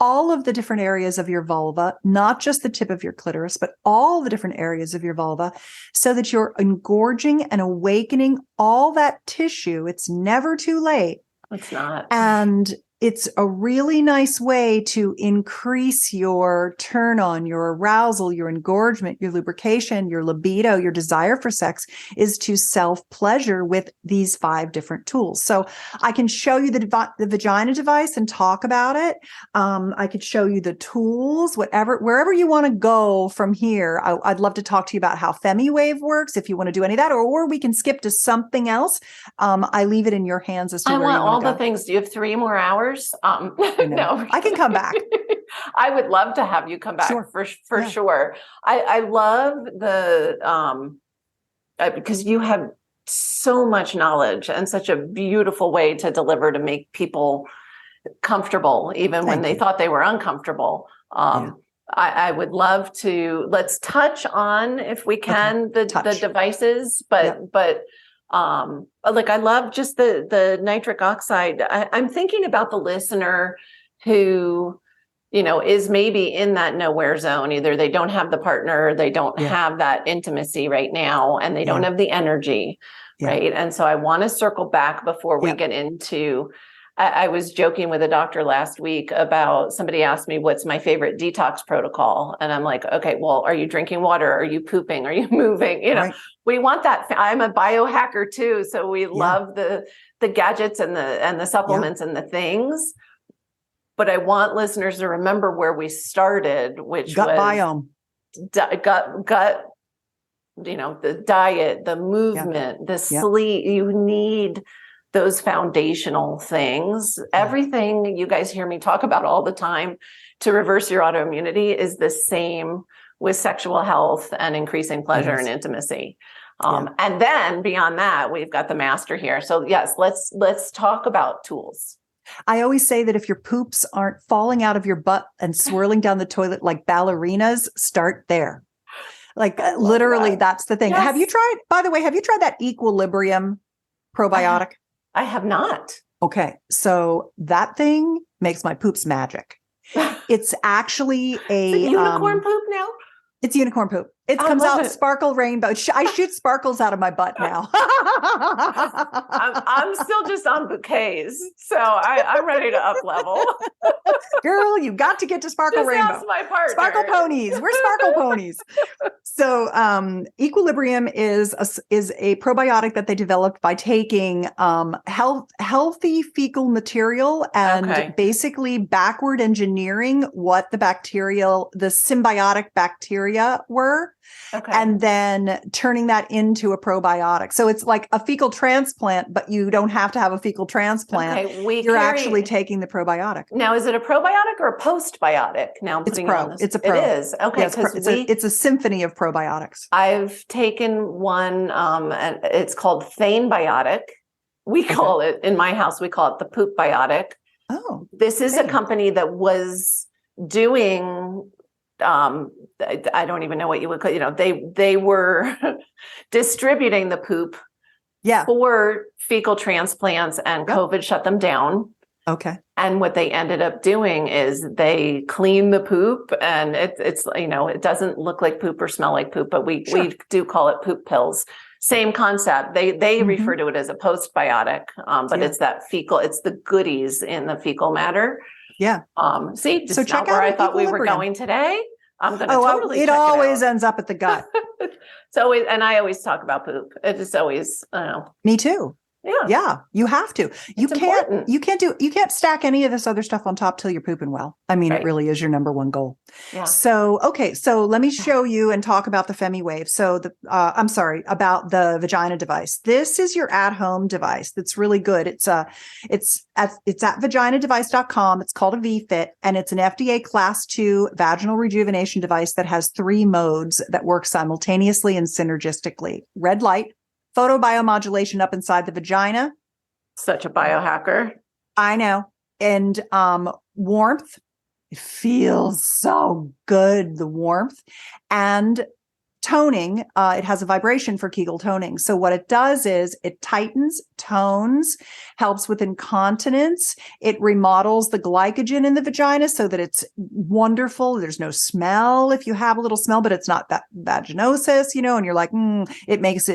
S3: all of the different areas of your vulva, not just the tip of your clitoris, but all the different areas of your vulva, so that you're engorging and awakening all that tissue. It's never too late.
S2: It's not.
S3: And it's a really nice way to increase your turn on, your arousal, your engorgement, your lubrication, your libido, your desire for sex is to self-pleasure with these 5 different tools. So I can show you the vagina device and talk about it. I could show you the tools, wherever you want to go from here. I'd love to talk to you about how FemiWave works if you want to do any of that, or we can skip to something else. I leave it in your hands as to where you want
S2: all
S3: to go.
S2: the things. Do you have 3 more hours? No,
S3: I can come back.
S2: I would love to have you come back for sure. I love the because you have so much knowledge and such a beautiful way to deliver to make people comfortable, even when they thought they were uncomfortable. I would love to, let's touch on, if we can, the devices, but I love just the nitric oxide. I'm thinking about the listener who, is maybe in that nowhere zone. Either they don't have the partner, they don't have that intimacy right now, and they don't have the energy, right? And so I want to circle back before we get into, I was joking with a doctor last week about, somebody asked me, what's my favorite detox protocol? And I'm like, okay, well, are you drinking water? Are you pooping? Are you moving? Right. We want that. I'm a biohacker too. So we love the gadgets and the supplements and the things. But I want listeners to remember where we started, which
S3: gut
S2: was
S3: biome,
S2: gut, the diet, the movement, the sleep. You need those foundational things. Everything you guys hear me talk about all the time to reverse your autoimmunity is the same with sexual health and increasing pleasure and intimacy. And then beyond that, we've got the master here. So yes, let's talk about tools.
S3: I always say that if your poops aren't falling out of your butt and swirling down the toilet like ballerinas, start there. Literally, that's the thing. Yes. By the way, have you tried that Equilibrium probiotic?
S2: I have not.
S3: Okay. So that thing makes my poops magic. It's actually a
S2: unicorn poop now?
S3: It's unicorn poop. It comes out sparkle rainbow. I shoot sparkles out of my butt now.
S2: I'm still just on bouquets, so I'm ready to up level.
S3: Girl, you got to get to sparkle rainbow.
S2: That's my partner.
S3: Sparkle ponies. We're sparkle ponies. So Equilibrium is a probiotic that they developed by taking healthy fecal material and basically backward engineering what the symbiotic bacteria were. And then turning that into a probiotic. So it's like a fecal transplant, but you don't have to have a fecal transplant. You're actually taking the probiotic.
S2: Now, is it a probiotic or a postbiotic? Now,
S3: it's pro. It's a pro.
S2: It is. Okay.
S3: Yeah, it's a symphony of probiotics.
S2: I've taken one, and it's called Thanebiotic. We call it, in my house, we call it the poop biotic.
S3: Oh.
S2: This is a company that was doing I don't even know what you would call, they were distributing the poop for fecal transplants, and COVID shut them down.
S3: Okay.
S2: And what they ended up doing is they clean the poop, and it's it doesn't look like poop or smell like poop, but we do call it poop pills. Same concept. They refer to it as a postbiotic, but it's that fecal, it's the goodies in the fecal matter.
S3: Yeah.
S2: See, just not where I thought we were going today. I'm going to totally
S3: it
S2: check
S3: always
S2: it out.
S3: ends up at the gut.
S2: So, and I always talk about poop. It just always, I don't know.
S3: Me too. Yeah, you have to. You can't stack any of this other stuff on top till you're pooping well. I mean, It really is your number one goal.
S2: Yeah.
S3: So, okay. So let me show you and talk about the FemiWave. So about the vagina device. This is your at-home device. That's really good. It's at vaginadevice.com. It's called a VFit, and it's an FDA class 2 vaginal rejuvenation device that has 3 modes that work simultaneously and synergistically. Red light, photobiomodulation up inside the vagina.
S2: Such a biohacker.
S3: I know. And warmth. It feels so good, the warmth. And toning. It has a vibration for Kegel toning. So what it does is it tightens, tones, helps with incontinence. It remodels the glycogen in the vagina so that it's wonderful. There's no smell if you have a little smell, but it's not that vaginosis, and you're like, it makes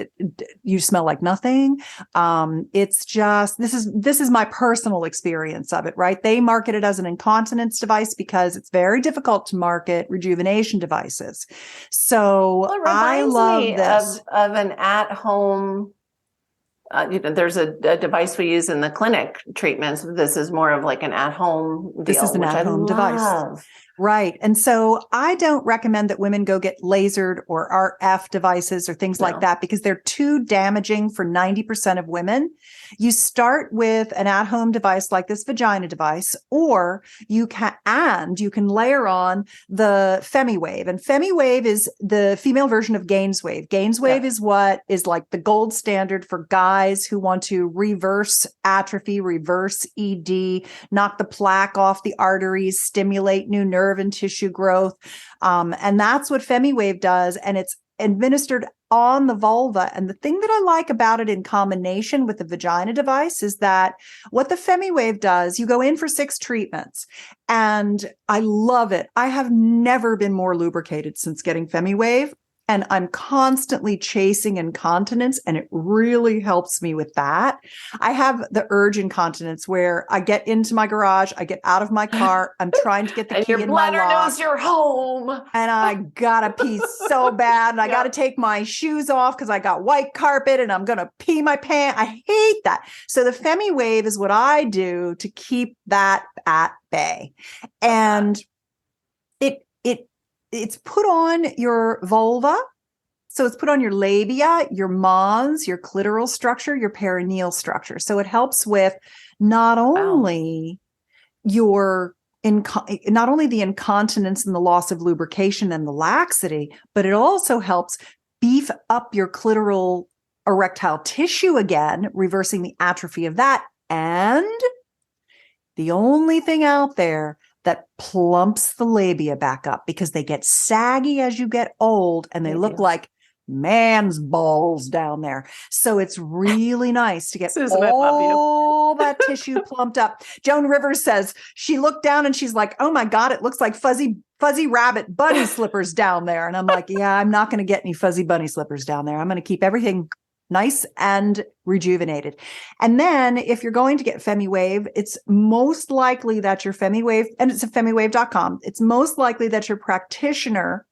S3: you smell like nothing. It's just, this is my personal experience of it, right? They market it as an incontinence device because it's very difficult to market rejuvenation devices. So I love this.
S2: Of an at-home, there's a device we use in the clinic treatments. This is more of like an at-home deal.
S3: This is an at-home device. Right. And so I don't recommend that women go get lasered or RF devices or things like that because they're too damaging for 90% of women. You start with an at-home device like this vagina device, or you can layer on the FemiWave. And FemiWave is the female version of Gainswave. Gainswave is what is like the gold standard for guys who want to reverse atrophy, reverse ED, knock the plaque off the arteries, stimulate new nerve and tissue growth. And that's what FemiWave does. And it's administered on the vulva. And the thing that I like about it in combination with the vagina device is that what the FemiWave does, you go in for 6 treatments, and I love it. I have never been more lubricated since getting FemiWave. And I'm constantly chasing incontinence, and it really helps me with that. I have the urge incontinence where I get into my garage, I get out of my car, I'm trying to get the key in my lock.
S2: Your bladder knows you're home.
S3: And I gotta pee so bad, and I gotta take my shoes off because I got white carpet and I'm gonna pee my pants. I hate that. So the FemiWave is what I do to keep that at bay. And it's put on your vulva. So it's put on your labia, your mons, your clitoral structure, your perineal structure. So it helps with not only the incontinence and the loss of lubrication and the laxity, but it also helps beef up your clitoral erectile tissue again, reversing the atrophy of that. And the only thing out there that plumps the labia back up, because they get saggy as you get old and they look like man's balls down there. So it's really nice to get
S2: Susan,
S3: all that tissue plumped up. Joan Rivers says she looked down and she's like, oh my God, it looks like fuzzy rabbit bunny slippers down there. And I'm like, yeah, I'm not going to get any fuzzy bunny slippers down there. I'm going to keep everything nice and rejuvenated. And then if you're going to get FemiWave, it's most likely that your FemiWave, and it's at femiwave.com, it's most likely that your practitioner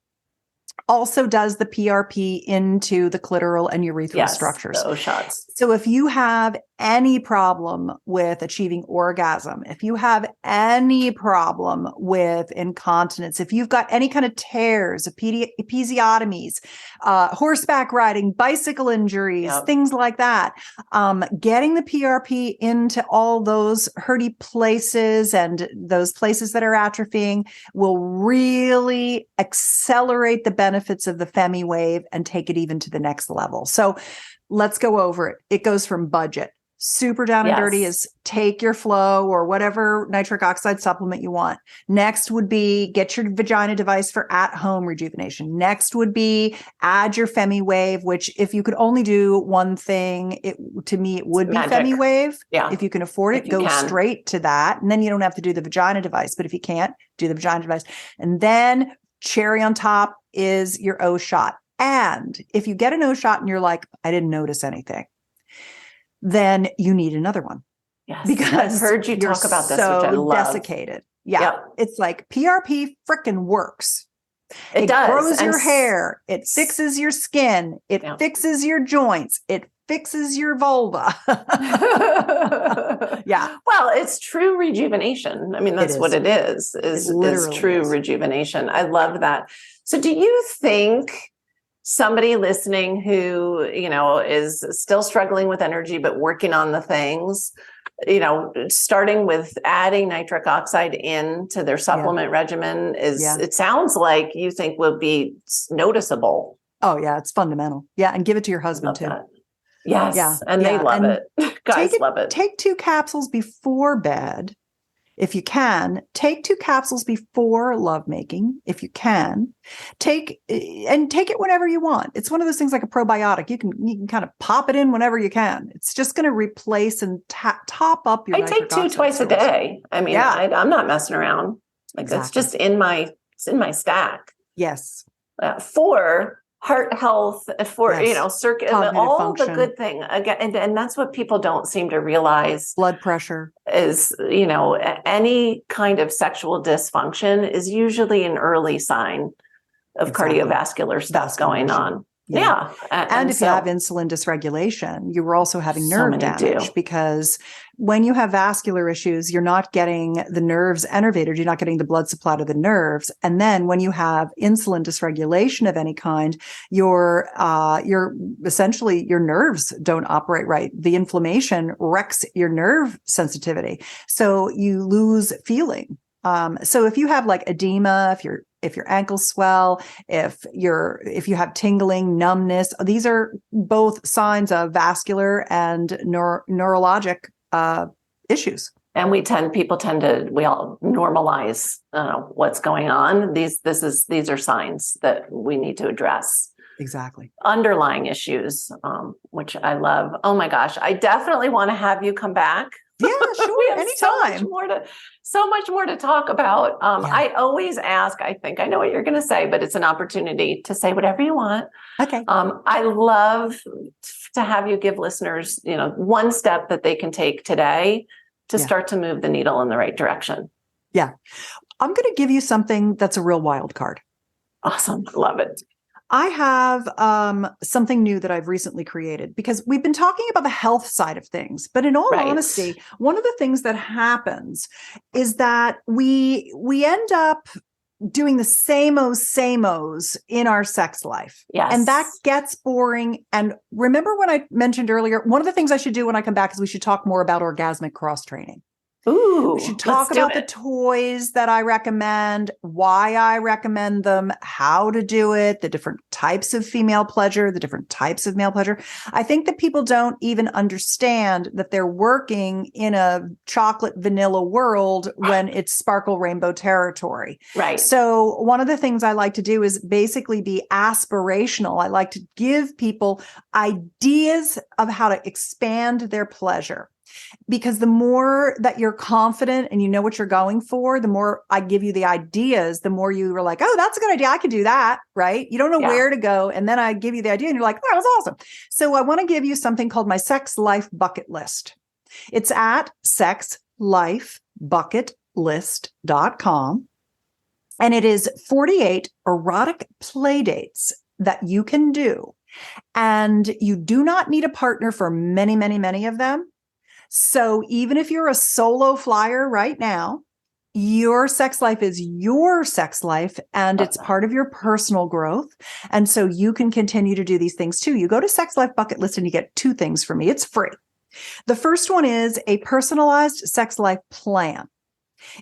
S3: also does the PRP into the clitoral and urethral structures.
S2: Those shots.
S3: So if you have any problem with achieving orgasm, if you have any problem with incontinence, if you've got any kind of tears, episiotomies, horseback riding, bicycle injuries, things like that, getting the PRP into all those hurty places and those places that are atrophying will really accelerate the benefits of the FemiWave and take it even to the next level. So let's go over it. It goes from budget. Super down and dirty is take your Flow or whatever nitric oxide supplement you want. Next would be get your vagina device for at-home rejuvenation. Next would be add your FemiWave, which if you could only do one thing, to me, it would be FemiWave.
S2: Yeah.
S3: If you can afford it, go straight to that. And then you don't have to do the vagina device. But if you can't, do the vagina device. And then cherry on top is your O shot. And if you get an O shot and you're like, I didn't notice anything, then you need another one.
S2: Yes.
S3: Because
S2: I've heard you talk about this, which I love.
S3: Desiccated. Yeah. It's like PRP frickin' works. It
S2: does.
S3: Grows your hair. It fixes your skin. It fixes your joints. It fixes your vulva. Yeah.
S2: Well, it's true rejuvenation. I mean, that's what it is true rejuvenation. I love that. So do you think somebody listening who, is still struggling with energy, but working on the things, starting with adding nitric oxide into their supplement regimen it sounds like you think will be noticeable.
S3: Oh yeah. It's fundamental. Yeah. And give it to your husband too.
S2: That. Yes. Yeah. And they love it. Guys love it.
S3: Take 2 capsules before bed. If you can, take 2 capsules before lovemaking, if you can. Take it whenever you want. It's one of those things like a probiotic. You can kind of pop it in whenever you can. It's just going to replace and top up your.
S2: I take 2 twice a day. I mean, I'm not messing around. Like it's just in my stack.
S3: Yes.
S2: For heart health, for circuit, all function. The good thing again, and that's what people don't seem to realize.
S3: Blood pressure
S2: is, any kind of sexual dysfunction is usually an early sign of cardiovascular stuff going on. Yeah.
S3: And if you have insulin dysregulation, you were also having nerve damage because when you have vascular issues, you're not getting the nerves innervated. You're not getting the blood supply to the nerves. And then when you have insulin dysregulation of any kind, you're essentially your nerves don't operate right. The inflammation wrecks your nerve sensitivity. So you lose feeling. So if you have like edema, if your ankles swell, if you have tingling, numbness, these are both signs of vascular and neurologic issues.
S2: And people tend to all normalize what's going on. These are signs that we need to address.
S3: Exactly.
S2: Underlying issues, which I love. Oh my gosh, I definitely want to have you come back.
S3: Yeah, sure. Anytime.
S2: So much more to talk about. I always ask, I think I know what you're going to say, but it's an opportunity to say whatever you want.
S3: Okay.
S2: I love to have you give listeners, one step that they can take today to start to move the needle in the right direction.
S3: Yeah. I'm going to give you something that's a real wild card.
S2: Awesome. Love it.
S3: I have something new that I've recently created because we've been talking about the health side of things. But in all honesty, one of the things that happens is that we end up doing the same-os in our sex life.
S2: Yes.
S3: And that gets boring. And remember when I mentioned earlier, one of the things I should do when I come back is we should talk more about orgasmic cross-training.
S2: Ooh,
S3: we should talk about the toys that I recommend, why I recommend them, how to do it, the different types of female pleasure, the different types of male pleasure. I think that people don't even understand that they're working in a chocolate vanilla world when it's sparkle rainbow territory.
S2: Right.
S3: So one of the things I like to do is basically be aspirational. I like to give people ideas of how to expand their pleasure. Because the more that you're confident and you know what you're going for, the more I give you the ideas, the more you are like, oh, that's a good idea. I could do that, right? You don't know where to go. And then I give you the idea and you're like, oh, that was awesome. So I want to give you something called my sex life bucket list. It's at sexlifebucketlist.com. And it is 48 erotic play dates that you can do. And you do not need a partner for many, many, many of them. So even if you're a solo flyer right now, your sex life is your sex life and it's part of your personal growth. And so you can continue to do these things too. You go to Sex Life Bucket List and you get 2 things from me. It's free. The first one is a personalized sex life plan.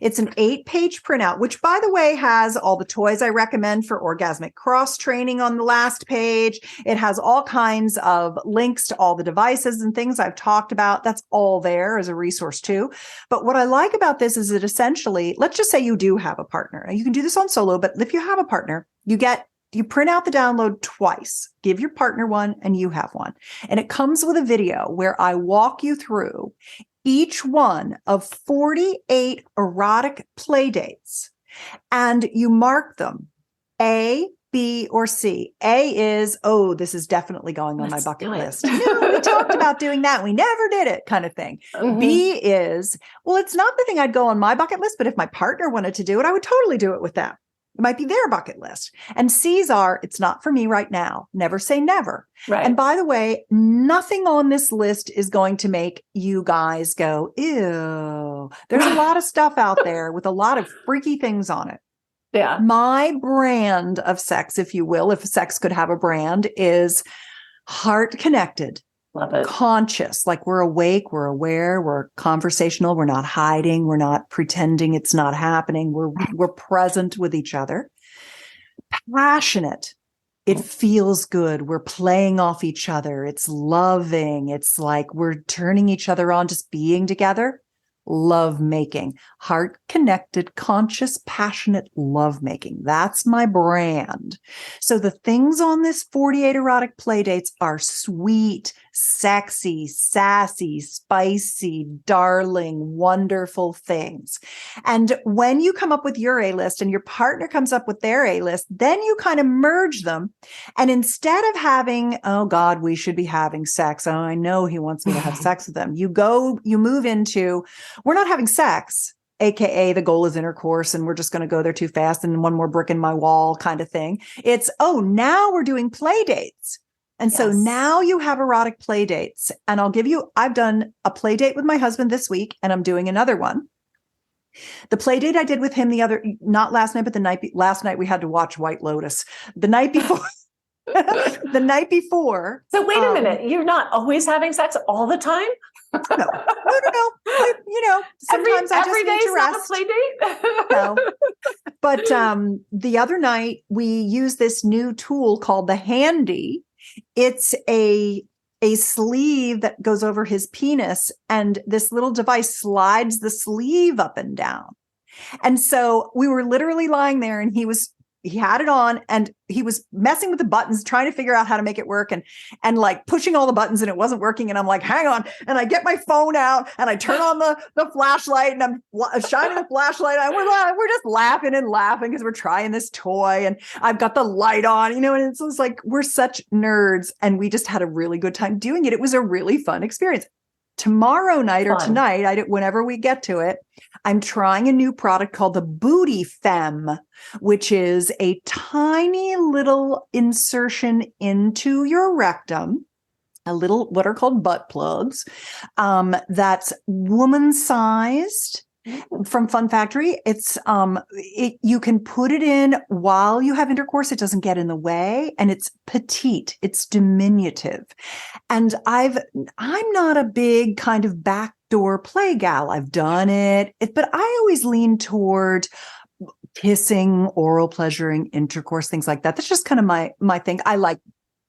S3: It's an 8-page printout, which, by the way, has all the toys I recommend for orgasmic cross training on the last page. It has all kinds of links to all the devices and things I've talked about. That's all there as a resource too. But what I like about this is that essentially, let's just say you do have a partner. You can do this on solo, but if you have a partner, you print out the download twice, give your partner one and you have one. And it comes with a video where I walk you through each one of 48 erotic play dates, and you mark them A, B, or C. A is, oh, this is definitely going on my bucket list. We talked about doing that. We never did it, kind of thing. Mm-hmm. B is, well, it's not the thing I'd go on my bucket list, but if my partner wanted to do it, I would totally do it with them. It might be their bucket list. And C's are, it's not for me right now. Never say never. Right. And by the way, nothing on this list is going to make you guys go, ew. There's a lot of stuff out there with a lot of freaky things on it.
S2: Yeah.
S3: My brand of sex, if you will, if sex could have a brand, is heart connected.
S2: Love it.
S3: Conscious, like we're awake, we're aware, we're conversational, we're not hiding, we're not pretending it's not happening, we're present with each other. Passionate, it feels good, we're playing off each other, it's loving, it's like we're turning each other on, just being together. Love making, heart connected, conscious, passionate love making. That's my brand. So the things on this 48 erotic play dates are sweet, sexy, sassy, spicy, darling, wonderful things. And when you come up with your A list and your partner comes up with their A list, then you kind of merge them. And instead of having, oh God, we should be having sex. Oh, I know he wants me to have sex with them. You move into, we're not having sex, AKA the goal is intercourse and we're just going to go there too fast and one more brick in my wall kind of thing. It's, oh, now we're doing play dates. And so now you have erotic play dates. And I've done a play date with my husband this week and I'm doing another one. The play date I did with him not last night, but last night we had to watch White Lotus. The night before. The night before.
S2: So wait a minute, you're not always having sex all the time?
S3: No. Sometimes I just need to rest.
S2: Not a play date?
S3: No. But the other night we used this new tool called the Handy. It's a sleeve that goes over his penis, and this little device slides the sleeve up and down. And so we were literally lying there and he had it on and he was messing with the buttons, trying to figure out how to make it work and like pushing all the buttons and it wasn't working. And I'm like, hang on. And I get my phone out and I turn on the flashlight and I'm shining the flashlight. And we're just laughing because we're trying this toy and I've got the light on, and it's like, we're such nerds and we just had a really good time doing it. It was a really fun experience. Tomorrow night or tonight, whenever we get to it, I'm trying a new product called the Booty Femme, which is a tiny little insertion into your rectum, a little, what are called butt plugs, that's woman-sized. From Fun Factory. It's you can put it in while you have intercourse. It doesn't get in the way, and it's petite. It's diminutive. And I'm not a big kind of backdoor play gal. I've done it, but I always lean toward kissing, oral pleasuring, intercourse, things like that. That's just kind of my thing. I like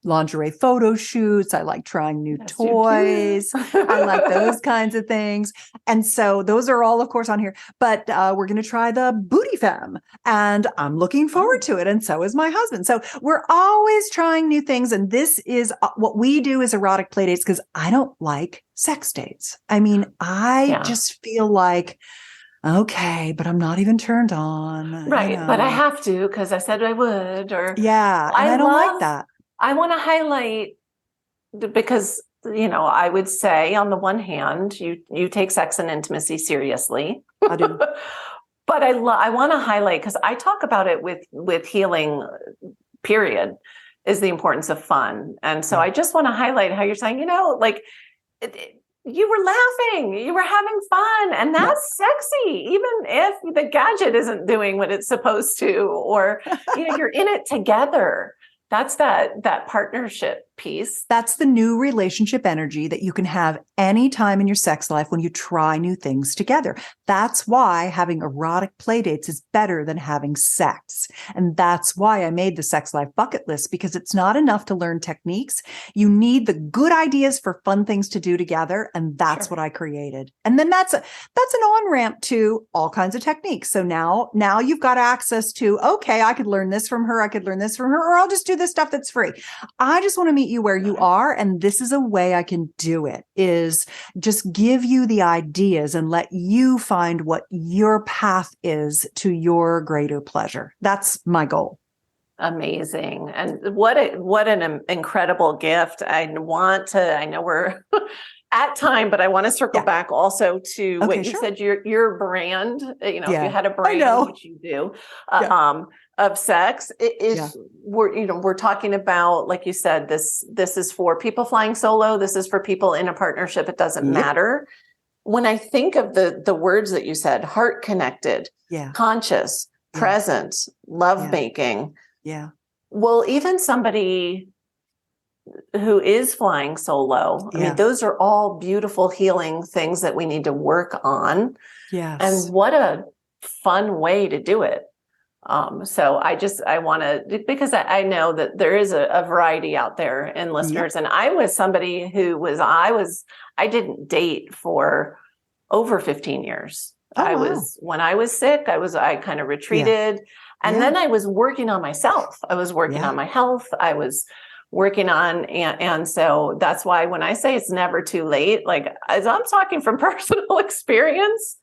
S3: lingerie photo shoots. I like trying new toys. I like those kinds of things. And so those are all, of course, on here. But we're going to try the Booty Femme. And I'm looking forward to it. And so is my husband. So we're always trying new things. And this is what we do is erotic play dates because I don't like sex dates. I mean, I just feel like, okay, but I'm not even turned on.
S2: Right. But I have to because I said I would. Or
S3: I don't like that.
S2: I want to highlight because, I would say on the one hand, you take sex and intimacy seriously.
S3: I do.
S2: But I want to highlight, because I talk about it with healing, period, is the importance of fun. And so I just want to highlight how you're saying, you were laughing, you were having fun, and that's sexy, even if the gadget isn't doing what it's supposed to, or you're in it together. That's that partnership piece.
S3: That's the new relationship energy that you can have anytime in your sex life when you try new things together. That's why having erotic play dates is better than having sex. And that's why I made the sex life bucket list, because it's not enough to learn techniques. You need the good ideas for fun things to do together. And that's what I created. And then that's an on-ramp to all kinds of techniques. So now you've got access to, okay, I could learn this from her. I could learn this from her, or I'll just do this stuff that's free. I just want to meet you where you are. And this is a way I can do it, is just give you the ideas and let you find what your path is to your greater pleasure. That's my goal.
S2: Amazing. And what an incredible gift. I know we're at time, but I want to circle back also to what you said, your brand, if you had a brand, which you do, of sex, we're talking about, like you said, this is for people flying solo. This is for people in a partnership. It doesn't matter. When I think of the words that you said, heart connected, conscious, present, love making.
S3: Yeah.
S2: Well, even somebody who is flying solo, I mean, those are all beautiful healing things that we need to work on.
S3: Yes.
S2: And what a fun way to do it. So I want to, because I know that there is a variety out there in listeners. And I was somebody who I didn't date for over 15 years. When I was sick, I kind of retreated. And then I was working on myself. I was working on my health. I was working on, and so that's why when I say it's never too late, like, as I'm talking from personal experience,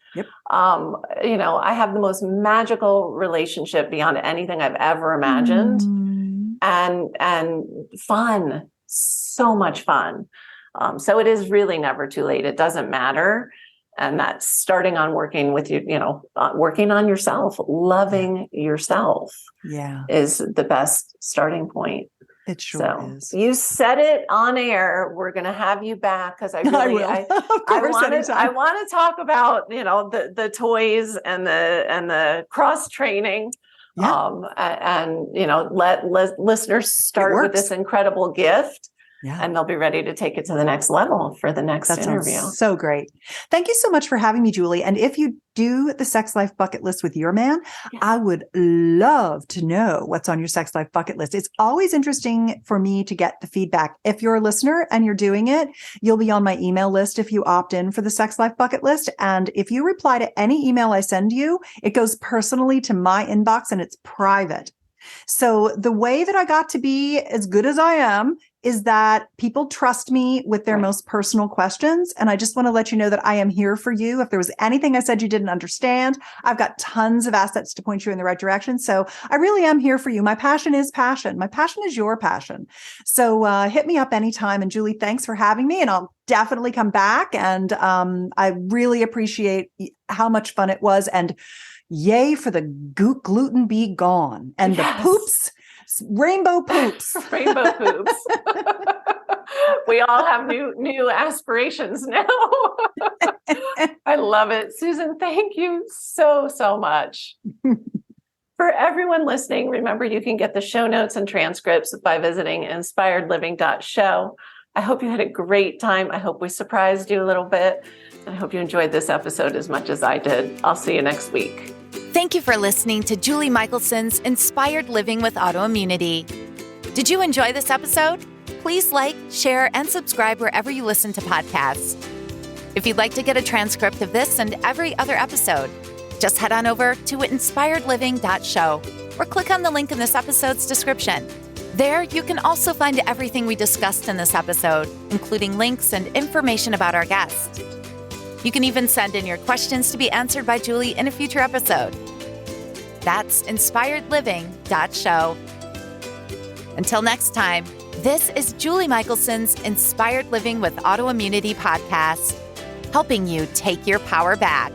S2: I have the most magical relationship beyond anything I've ever imagined, and fun, so much fun. So it is really never too late. It doesn't matter. And that's starting on working with you, working on yourself, loving yourself is the best starting point.
S3: It sure is.
S2: You said it on air. We're going to have you back, because I want to talk about, the toys and the cross training. Let listeners start with this incredible gift. And they'll be ready to take it to the next level for the next interview.
S3: So great. Thank you so much for having me, Julie. And if you do the sex life bucket list with your man, I would love to know what's on your sex life bucket list. It's always interesting for me to get the feedback. If you're a listener and you're doing it, you'll be on my email list if you opt in for the sex life bucket list. And if you reply to any email I send you, it goes personally to my inbox and it's private. So the way that I got to be as good as I am is that people trust me with their most personal questions. And I just want to let you know that I am here for you. If there was anything I said you didn't understand, I've got tons of assets to point you in the right direction. So I really am here for you. My passion is passion. My passion is your passion. So hit me up anytime. And Julie, thanks for having me. And I'll definitely come back. And I really appreciate how much fun it was. And yay for the gluten be gone and the poops, rainbow poops.
S2: Rainbow poops. We all have new aspirations now. I love it. Susan, thank you so much. For everyone listening, remember you can get the show notes and transcripts by visiting inspiredliving.show. I hope you had a great time. I hope we surprised you a little bit. And I hope you enjoyed this episode as much as I did. I'll see you next week.
S1: Thank you for listening to Julie Michelson's Inspired Living with Autoimmunity. Did you enjoy this episode? Please like, share, and subscribe wherever you listen to podcasts. If you'd like to get a transcript of this and every other episode, just head on over to inspiredliving.show or click on the link in this episode's description. There, you can also find everything we discussed in this episode, including links and information about our guest. You can even send in your questions to be answered by Julie in a future episode. That's inspiredliving.show. Until next time, this is Julie Michelson's Inspired Living with Autoimmunity podcast, helping you take your power back.